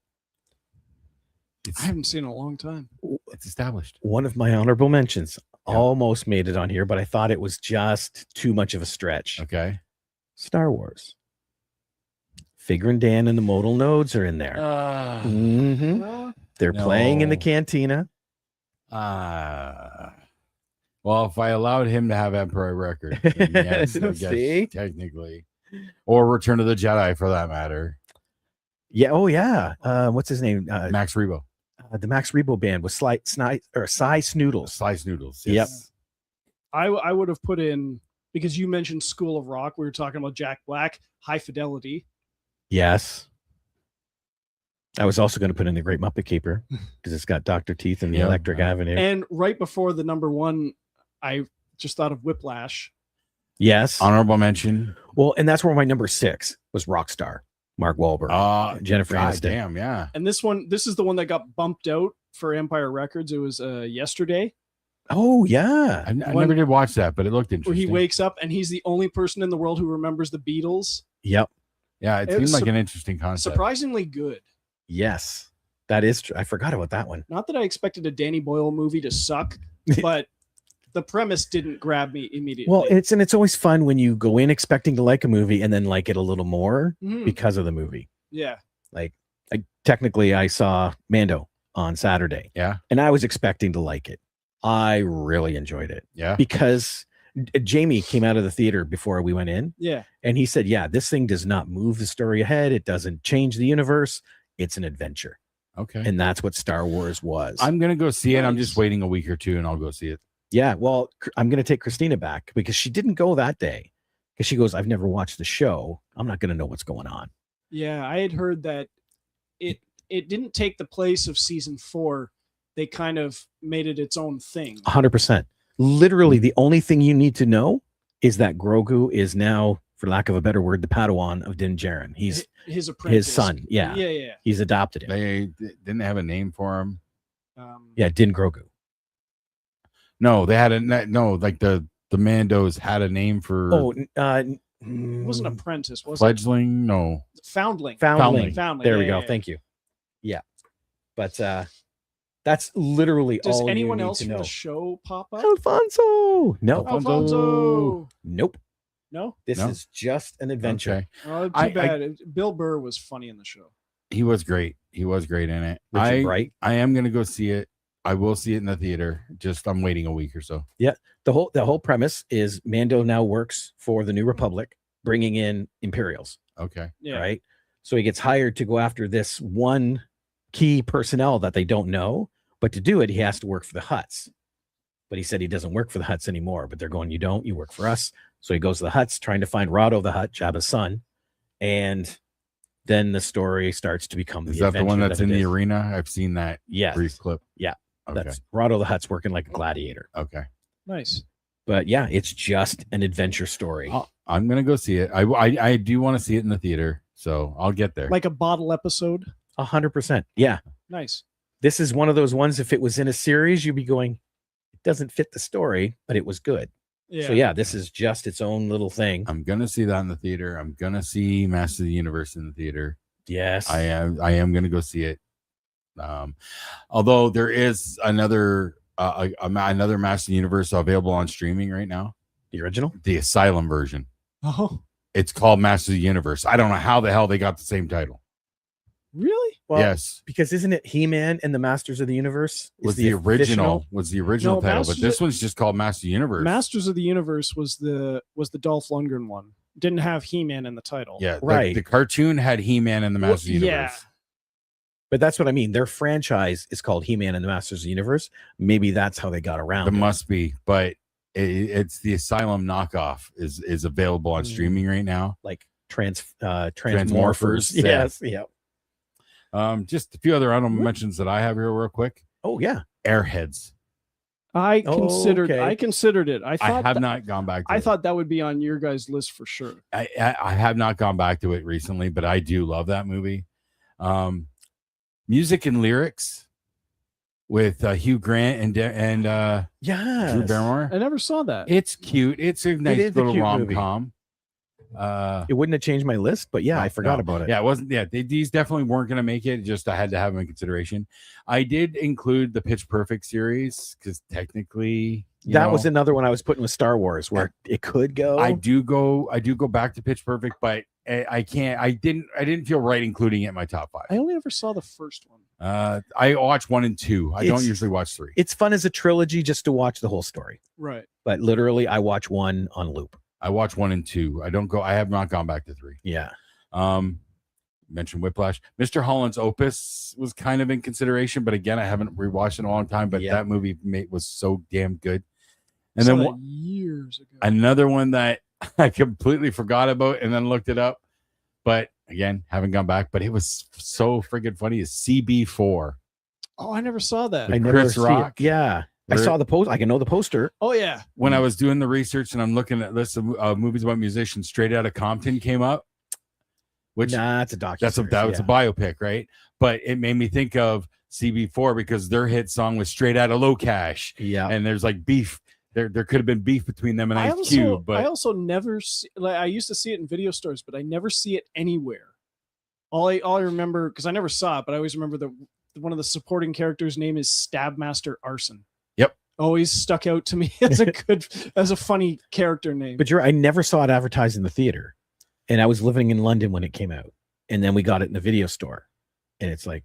I haven't seen it in a long time. it's established. One of my honorable mentions Yeah. almost made it on here, but I thought it was just too much of a stretch. Okay. Star Wars. Figure and Dan and the modal nodes are in there. Mhm. Uh, They're playing in the no. cantina. Well, if I allowed him to have Empire Records, then yes, I guess See? technically, or Return of the Jedi for that matter. Yeah. Oh, yeah. What's his name? Max Rebo, The Max Rebo band was Cy Snoodles. Slice Noodles. Yep. Yes. I would have put in, because you mentioned School of Rock. We were talking about Jack Black, High Fidelity. Yes. I was also going to put in the Great Muppet Caper because it's got Dr. Teeth and the Yeah. Electric Avenue. And right before the number 1, I just thought of Whiplash. Yes. Honorable mention. Well, and that's where my number 6 was Rockstar, Mark Wahlberg, Jennifer God Aniston. damn, yeah. And this is the one that got bumped out for Empire Records. It was Yesterday, Oh, yeah. I When- never did watch that, but it looked where interesting. he wakes up and he's the only person in the world who remembers the Beatles. Yep. Yeah, it It seemed was like an interesting concept. Surprisingly good. Yes. That is true. I forgot about that one. Not that I expected a Danny Boyle movie to suck, but the premise didn't grab me immediately. Well, it's always fun when you go in expecting to like a movie and then like it a little more Mhm. because of the movie. Yeah. I saw Mando on Saturday. Yeah. And I was expecting to like it. I really enjoyed it Yeah. because Jamie came out of the theater before we went in Yeah. and he said, yeah, this thing does not move the story ahead. It doesn't change the universe. It's an adventure. Okay. And that's what Star Wars was. I'm gonna go see it. I'm Nice. just waiting a week or two, and I'll go see it. Yeah, well, I'm going to take Christina back because she didn't go that day because she goes, I've never watched the show. I'm not going to know what's going on. Yeah. I had heard that it didn't take the place of season 4, they kind of made it its own thing. 100%. Literally, the only thing you need to know is that Grogu is now, for lack of a better word, the Padawan of Din Djarin. He's his apprentice. his son. Yeah. Yeah. He's adopted him. They didn't have a name for him. Yeah, Din Grogu. No, they had like the Mandos had a name for. Oh, it wasn't apprentice, was fledgling? it? No. Foundling. Foundling. There we go. Thank you. Yeah. But that's literally Does all anyone you need else to from know. the show pop up? Alfonso. No. Alfonso. Nope. No? This is just an adventure. Okay. Oh, too bad. Bill Burr was funny in the show. He was great. He was great in it. Richard Bright. I am going to go see it. I will see it in the theater. Just I'm waiting a week or so. Yeah. The whole premise is Mando now works for the New Republic, bringing in Imperials. Okay. Yeah. Right. So he gets hired to go after this one key personnel that they don't know, but to do it, he has to work for the Hutts. But he said he doesn't work for the Hutts anymore. But they're going, you don't, you work for us. So he goes to the Hutts trying to find Rado the Hutt, Jabba's son. And then the story starts to become Is that the one that's in the arena? I've seen that brief clip. Yeah. Okay. That's Rado the Hutt's working like a gladiator. Okay. Nice. But yeah, it's just an adventure story. I'm going to go see it. I do want to see it in the theater. So I'll get there. Like a bottle episode? 100%. Yeah. Nice. This is one of those ones, if it was in a series, you'd be going, it doesn't fit the story, but it was good. Yeah. So yeah, this is just its own little thing. I'm going to see that in the theater. I'm going to see Master of the Universe in the theater. Yes. I am going to go see it. Although there is another Master of the Universe available on streaming right now. The original? The Asylum version. Oh. It's called Master of the Universe. I don't know how the hell they got the same title. Really? Well, yes. Because isn't it He-Man and the Masters of the Universe? Was the original title, but this one's just called Master of the Universe. Masters of the Universe was the Dolph Lundgren one. Didn't have He-Man in the title. Yeah, right. The cartoon had He-Man and the Master of the Universe. Yeah. But that's what I mean. Their franchise is called He-Man and the Masters of the Universe. Maybe that's how they got around it. Must be, but it's the Asylum knockoff is available on streaming right now. Like Transmorphers. Yes. Yeah. Just a few other honorable mentions that I have here real quick. Oh yeah. Airheads. I considered it. I have not gone back to it. I thought that would be on your guys' list for sure. I have not gone back to it recently, but I do love that movie. Music and lyrics with Hugh Grant and Drew Barrymore. I never saw that. It's cute. It's a nice little rom-com. It wouldn't have changed my list, but yeah, I forgot about it. Yeah, it wasn't. Yeah, these definitely weren't going to make it. Just I had to have them in consideration. I did include the Pitch Perfect series because technically that was another one I was putting with Star Wars where it could go. I do go back to Pitch Perfect, but I can't. I didn't feel right including it in my top 5. I only ever saw the first one. I watched 1 and 2. I don't usually watch 3. It's fun as a trilogy just to watch the whole story. Right. But literally, I watch 1 on loop. I watch 1 and 2. I have not gone back to 3. Yeah. Mentioned Whiplash. Mr. Holland's Opus was kind of in consideration, but again, I haven't rewatched in a long time. But that movie was so damn good. And then years ago, another one that I completely forgot about and then looked it up, but again, haven't gone back. But it was so friggin' funny. Is CB4? Oh, I never saw that. I never Chris Rock. Yeah. I saw the post. I can know the poster. Oh yeah. When I was doing the research and I'm looking at lists of movies about musicians, Straight Outta Compton came up. Which it's a documentary. That was a biopic, right? But it made me think of CB4 because their hit song was Straight Outta Low Cash. Yeah. And there's like beef. There could have been beef between them and Ice Cube. But I also never see, like, I used to see it in video stores, but I never see it anywhere. All I remember, because I never saw it, but I always remember one of the supporting characters' name is Stabmaster Arson. Yep. Always stuck out to me as a funny character name. But I never saw it advertised in the theater. And I was living in London when it came out. And then we got it in the video store. And it's like,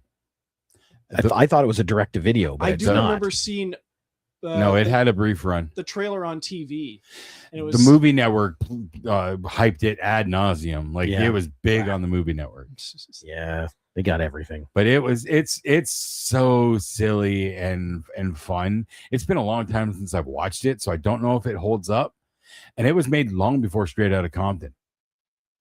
I thought it was a direct to video, but I it's do not. remember seeing. No, it had a brief run. The trailer on TV. And it was, the Movie Network hyped it ad nauseum. Like it was big on the Movie Network. Yeah, they got everything. But it's so silly and fun. It's been a long time since I've watched it, so I don't know if it holds up. And it was made long before Straight Outta Compton.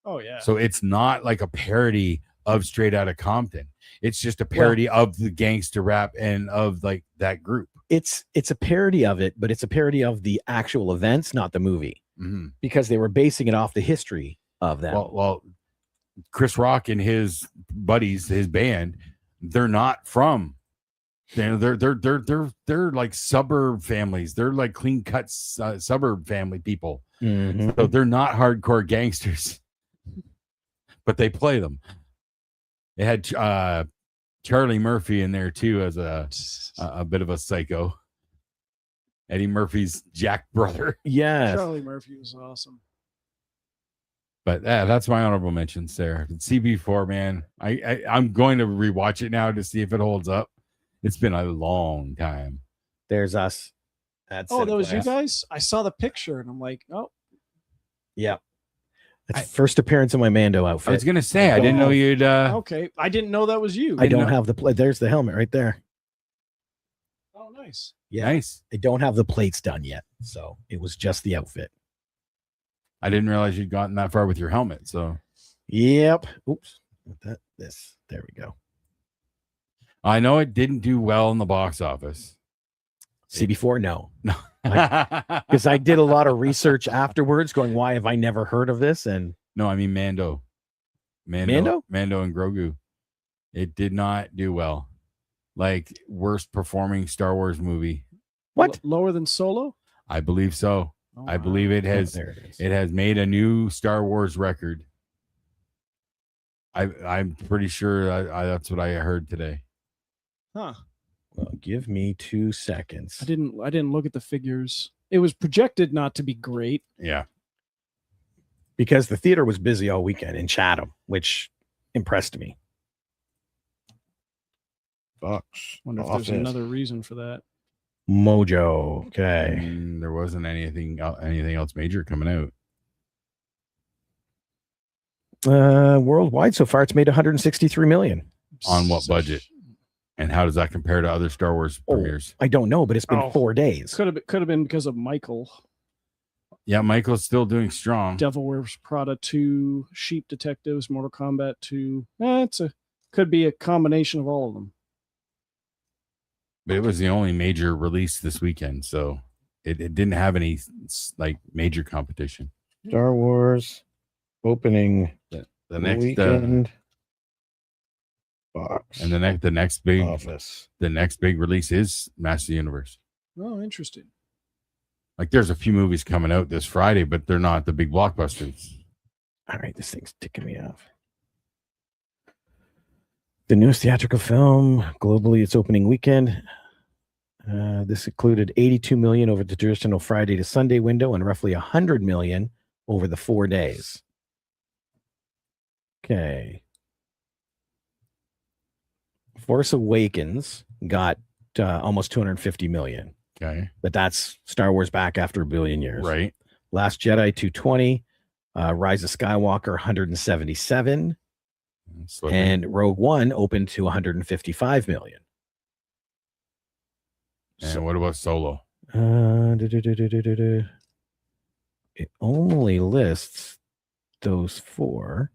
Oh yeah. So it's not like a parody of Straight Outta Compton. It's just a parody of the gangster rap and of like that group. It's a parody of it, but it's a parody of the actual events, not the movie, because they were basing it off the history of them. Well, Chris Rock and his buddies, his band, they're not from. They're like suburb families. They're like clean cut suburb family people. So they're not hardcore gangsters, but they play them. They had Charlie Murphy in there too as a bit of a psycho. Eddie Murphy's Jack brother. Yeah, Charlie Murphy was awesome. But that's my honorable mentions there. CB4, man. I'm going to rewatch it now to see if it holds up. It's been a long time. There's us. That was you guys? I saw the picture and I'm like, oh. Yeah. That's first appearance in my Mando outfit. I was going to say, I didn't know you'd... Okay. I didn't know that was you. I don't have the plate. There's the helmet right there. Oh, nice. Yeah. Nice. I don't have the plates done yet. So it was just the outfit. I didn't realize you'd gotten that far with your helmet. So, yep. Oops. There we go. I know it didn't do well in the box office. CB4, no, because I did a lot of research afterwards, going, "Why have I never heard of this?" And no, I mean Mando and Grogu. It did not do well. Like worst performing Star Wars movie. What? Lower than Solo? I believe so. Oh, I believe it has. It has made a new Star Wars record. I'm pretty sure that's what I heard today. Huh. Well, give me 2 seconds. I didn't look at the figures. It was projected not to be great. Yeah. Because the theater was busy all weekend in Chatham, which impressed me. Box. Wonder if there's another reason for that. Mojo. Okay. There wasn't anything else major coming out. Worldwide so far, it's made 163 million. On what budget? And how does that compare to other Star Wars premieres? I don't know, but it's been 4 days. Could have been because of Michael. Yeah, Michael's still doing strong. Devil Wears Prada 2, Sheep Detectives, Mortal Kombat 2. Could be a combination of all of them. But it was the only major release this weekend, so it didn't have any like major competition. Star Wars opening the next weekend. Box and the next big office. The next big release is Master of the Universe. Oh, interesting. Like there's a few movies coming out this Friday, but they're not the big blockbusters. All right, this thing's ticking me off. The newest theatrical film globally, its opening weekend. This included 82 million over the traditional Friday to Sunday window and roughly 100 million over the 4 days. Okay. Force Awakens got almost 250 million. Okay. But that's Star Wars back after a billion years. Right. Last Jedi 220, Rise of Skywalker 177, and Rogue One opened to 155 million. And what about Solo? It only lists those 4.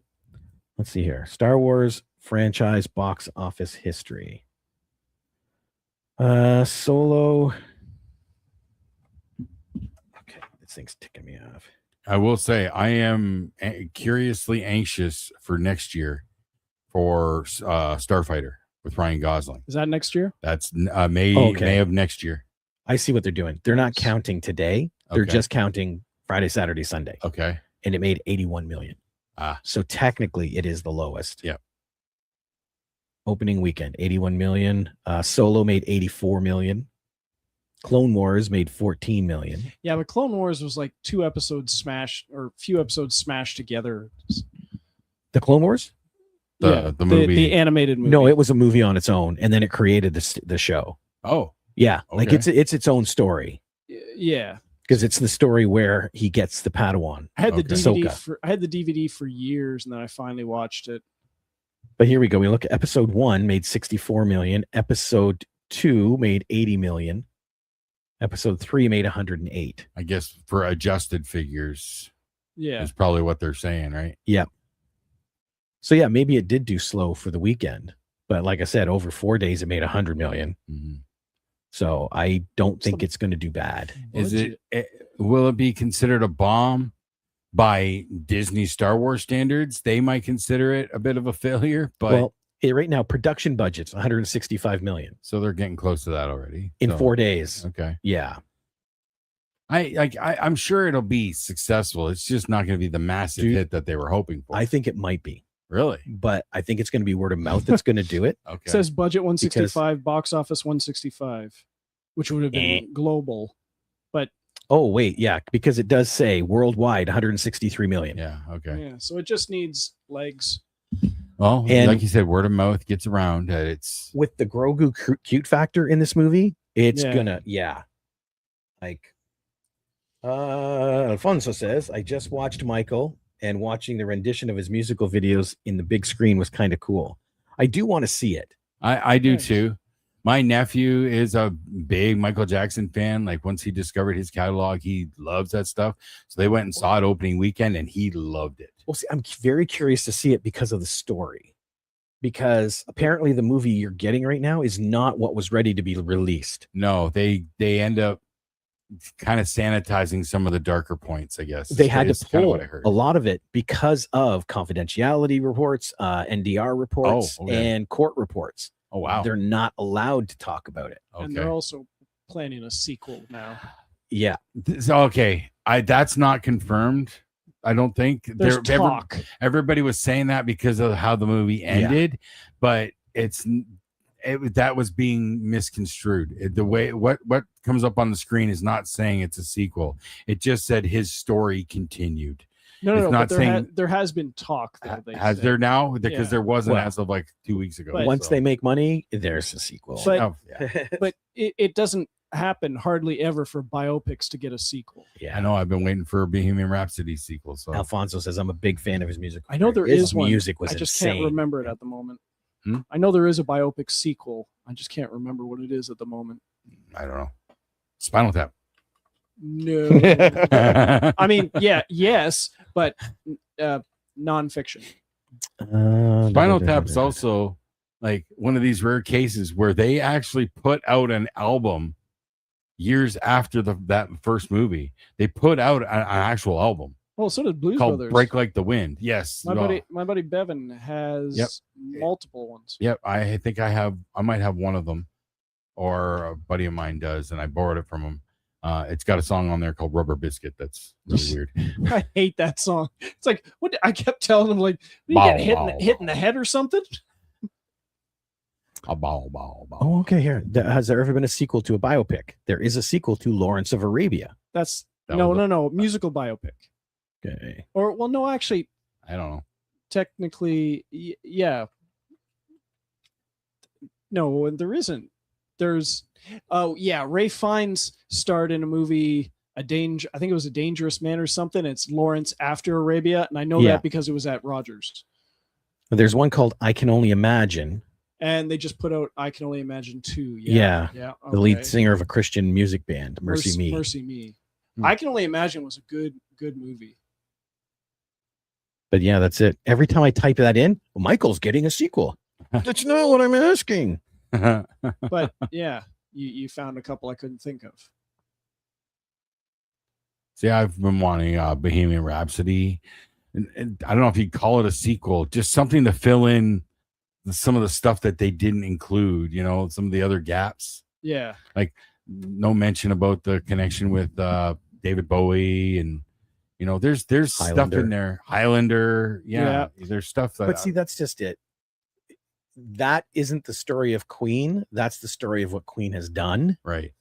Let's see here. Star Wars franchise box office history. Solo. Okay, this thing's ticking me off. I will say I am curiously anxious for next year for Starfighter with Ryan Gosling. Is that next year? That's May of next year. I see what they're doing. They're not counting today. They're just counting Friday, Saturday, Sunday. Okay. And it made 81 million. So technically it is the lowest. Yep. Opening weekend, 81 million. Solo made 84 million. Clone Wars made 14 million. Yeah, but Clone Wars was like 2 episodes smashed or a few episodes smashed together. The Clone Wars? The movie. The animated movie. No, it was a movie on its own, and then it created the show. Oh. Yeah, like it's its own story. Yeah. Because it's the story where he gets the Padawan. I had the DVD for years, and then I finally watched it. But here we go. We look at episode 1 made 64 million. Episode 2 made 80 million. Episode 3 made 108. I guess for adjusted figures. Yeah. Is probably what they're saying, right? Yeah. So yeah, maybe it did do slow for the weekend, but like I said, over 4 days it made 100 million. Mhm. So I don't think it's going to do bad. Is it? Will it be considered a bomb by Disney Star Wars standards? They might consider it a bit of a failure, but Well, right now production budget's 165 million so they're getting close to that already in So, 4 days. Okay, Yeah. I'm sure it'll be successful. It's just not going to be the massive hit that they were hoping for. I think it might be, Really? but I think it's going to be word of mouth that's going to do it. Okay. It says budget 165, box office 165, which would have been global. But Oh, wait. Yeah. Because it does say worldwide 163 million. Yeah. Okay. yeah, so it just needs legs. Well, And- like you said, word of mouth gets around. It's With the Grogu cute factor in this movie, it's Yeah. gonna, like, Alfonso says, I just watched Michael, and watching the rendition of his musical videos in the big screen was kind of cool. I do want to see it. I do Nice. too. My nephew is a big Michael Jackson fan. Like once he discovered his catalog, he loves that stuff. So they went and saw it opening weekend, and he loved it. Well, see, I'm very curious to see it because of the story. Because apparently the movie you're getting right now is not what was ready to be released. No, they end up kind of sanitizing some of the darker points, I guess. They had is to kind of pull what I heard. a lot of it because of confidentiality reports, NDR reports, okay. and court reports. Oh wow. They're not allowed to talk about it. And Okay. they're also planning a sequel now. Yeah. Okay. That's not confirmed. I don't think There's talk. Everybody was saying that because of how the movie ended, but that was being misconstrued. The way what comes up on the screen is not saying it's a sequel. It just said his story continued. No, not but saying- there has been talk though. They Has said. there now? Because Yeah. there wasn't Well, as of like 2 weeks ago. But- Once they make money, there's a sequel. But- Oh, yeah. But it doesn't happen hardly ever for biopics to get a sequel. Yeah. I know I've been waiting for a Bohemian Rhapsody sequel. So Alfonso says I'm a big fan of his music. I know there His is one. music was I just insane. can't remember it at the moment. Hmm? I know there is a biopic sequel. I just can't remember what it is at the moment. I don't know. Spinal Tap. No. I mean, yes, but nonfiction. Spinal Tap is also like one of these rare cases where they actually put out an album years after that first movie. They put out an actual album Oh, so did Blues called Brothers. Break Like the Wind. Yes. My well, buddy Bevan has Yep. multiple ones. Yep. I think I might have one of them, or a buddy of mine does, and I borrowed it from him. It's got a song on there called Rubber Biscuit. That's really weird. I hate that song. It's like what I kept telling him, like, you Bow, get bow, hit in the head or something. A bow, bow, bow. Oh, okay. Here, has there ever been a sequel to a biopic? There is a sequel to Lawrence of Arabia. That's That no, was a- no, musical biopic. Okay. Or well, no, actually, I don't know. technically, yeah. No, there isn't. There's, oh yeah, Ray Fiennes starred in a movie, I think it was A Dangerous Man or something. It's Lawrence After Arabia, and I know Yeah. that because it was at Rogers. There's one called I Can Only Imagine. And they just put out I Can Only Imagine 2. Yeah. Yeah. The lead okay. singer of a Christian music band, Mercy Me. Mercy Me. Hmm. I Can Only Imagine was a good movie. But yeah, that's it. Every time I type that in, well, Michael's getting a sequel. That's not what I'm asking. But yeah, you found a couple I couldn't think of. See, I've been wanting Bohemian Rhapsody. And I don't know if you'd call it a sequel, just something to fill in some of the stuff that they didn't include, some of the other gaps. Yeah. Like no mention about the connection with David Bowie, and there's stuff Highlander. in there. Highlander, yeah. There's stuff that But see, that's just it. That isn't the story of Queen. That's the story of what Queen has done. right.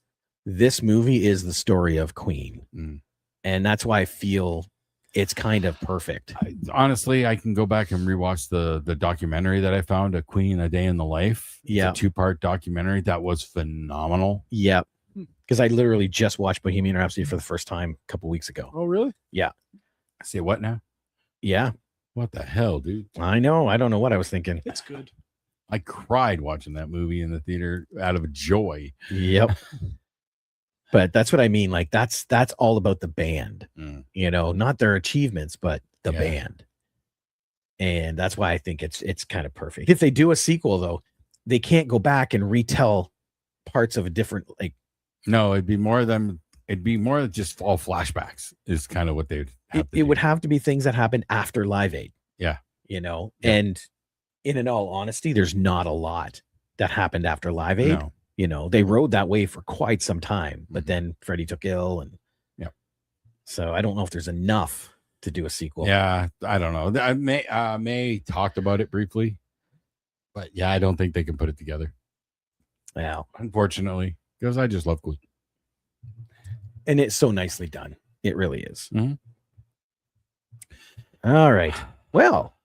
This movie is the story of Queen. Mm. And that's why I feel it's kind of perfect. Honestly, I can go back and rewatch the documentary that I found, A Queen, A Day in the Life. It's Yeah. a 2-part documentary that was phenomenal. Yep. Because I literally just watched Bohemian Rhapsody for the first time a couple weeks ago. Oh, really? Say what now? Yeah, What the hell, dude? I know. I don't know what I was thinking. It's good. I cried watching that movie in the theater out of joy. Yep. But that's what I mean. Like that's all about the band, Mm. not their achievements, but the Yeah. band. And that's why I think it's kind of perfect. If they do a sequel, though, they can't go back and retell parts of a different, like, No, it'd be more just all flashbacks is kind of what they'd have to it would do. have to be things that happened after Live Aid. Yeah. You know, Yeah. and in all honesty, there's not a lot that happened after Live Aid. No. You know, they rode that way for quite some time, but then Freddie took ill, and so I don't know if there's enough to do a sequel. Yeah, I don't know. May talked about it briefly, but yeah, I don't think they can put it together. Wow. Unfortunately, because I just love Glee. And it's so nicely done. It really is. Mhm. All right. Well,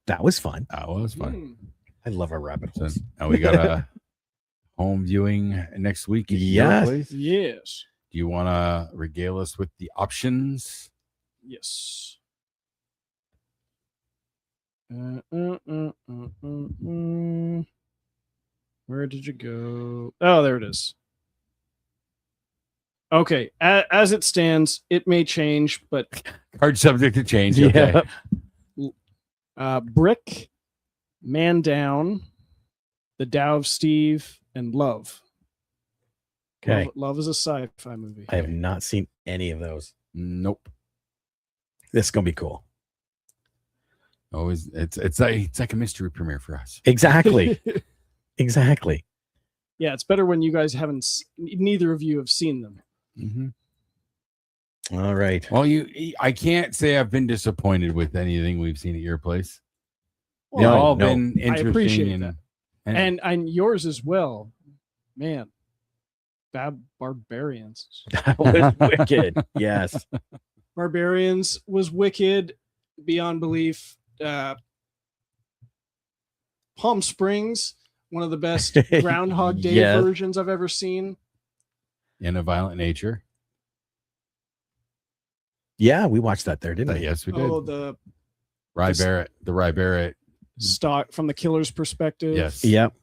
that was fun. That was fun. I love our rabbit So holes. now we got a home viewing next week. At your Yes. place. Yes. Do you want to regale us with the options? Yes. Where did you go? Oh, there it is. Okay, as it stands, it may change, but Hard subject to change. Okay. Brick, Man Down, The Tao of Steve, and Love. Okay. Love is a sci-fi movie. I have not seen any of those. Nope. This is gonna be cool. Always, it's like a mystery premiere for us. Exactly. Exactly. Yeah, it's better when you guys haven't. Neither of you have seen them. Mm-hmm. All right. Well, I can't say I've been disappointed with anything we've seen at your place. They've Well, all no. been interesting. appreciate that. And yours as well, man. Bad Barbarians. That was wicked. Yes. Barbarians was wicked beyond belief. Palm Springs, one of the best Groundhog Day Yes. versions I've ever seen. In a Violent Nature. Yeah, we watched that there, didn't we? Yes, we did. Oh, the The Rye Barrett. stock from the killer's perspective. Yes. Yep.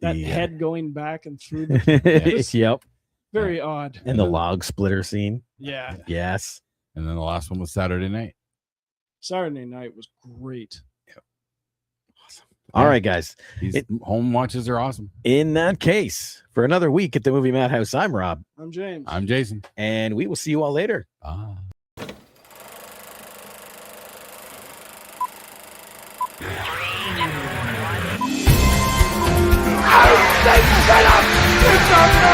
That Yeah. head going back and through the Yep. very odd. And the log splitter scene. Yeah. Yes. And then the last one was Saturday Night. Saturday Night was great. All right, guys. These home watches are awesome. In that case, for another week at the Movie Madhouse, I'm Rob, I'm James. I'm Jason. and we will see you all later. Ah. Shut up!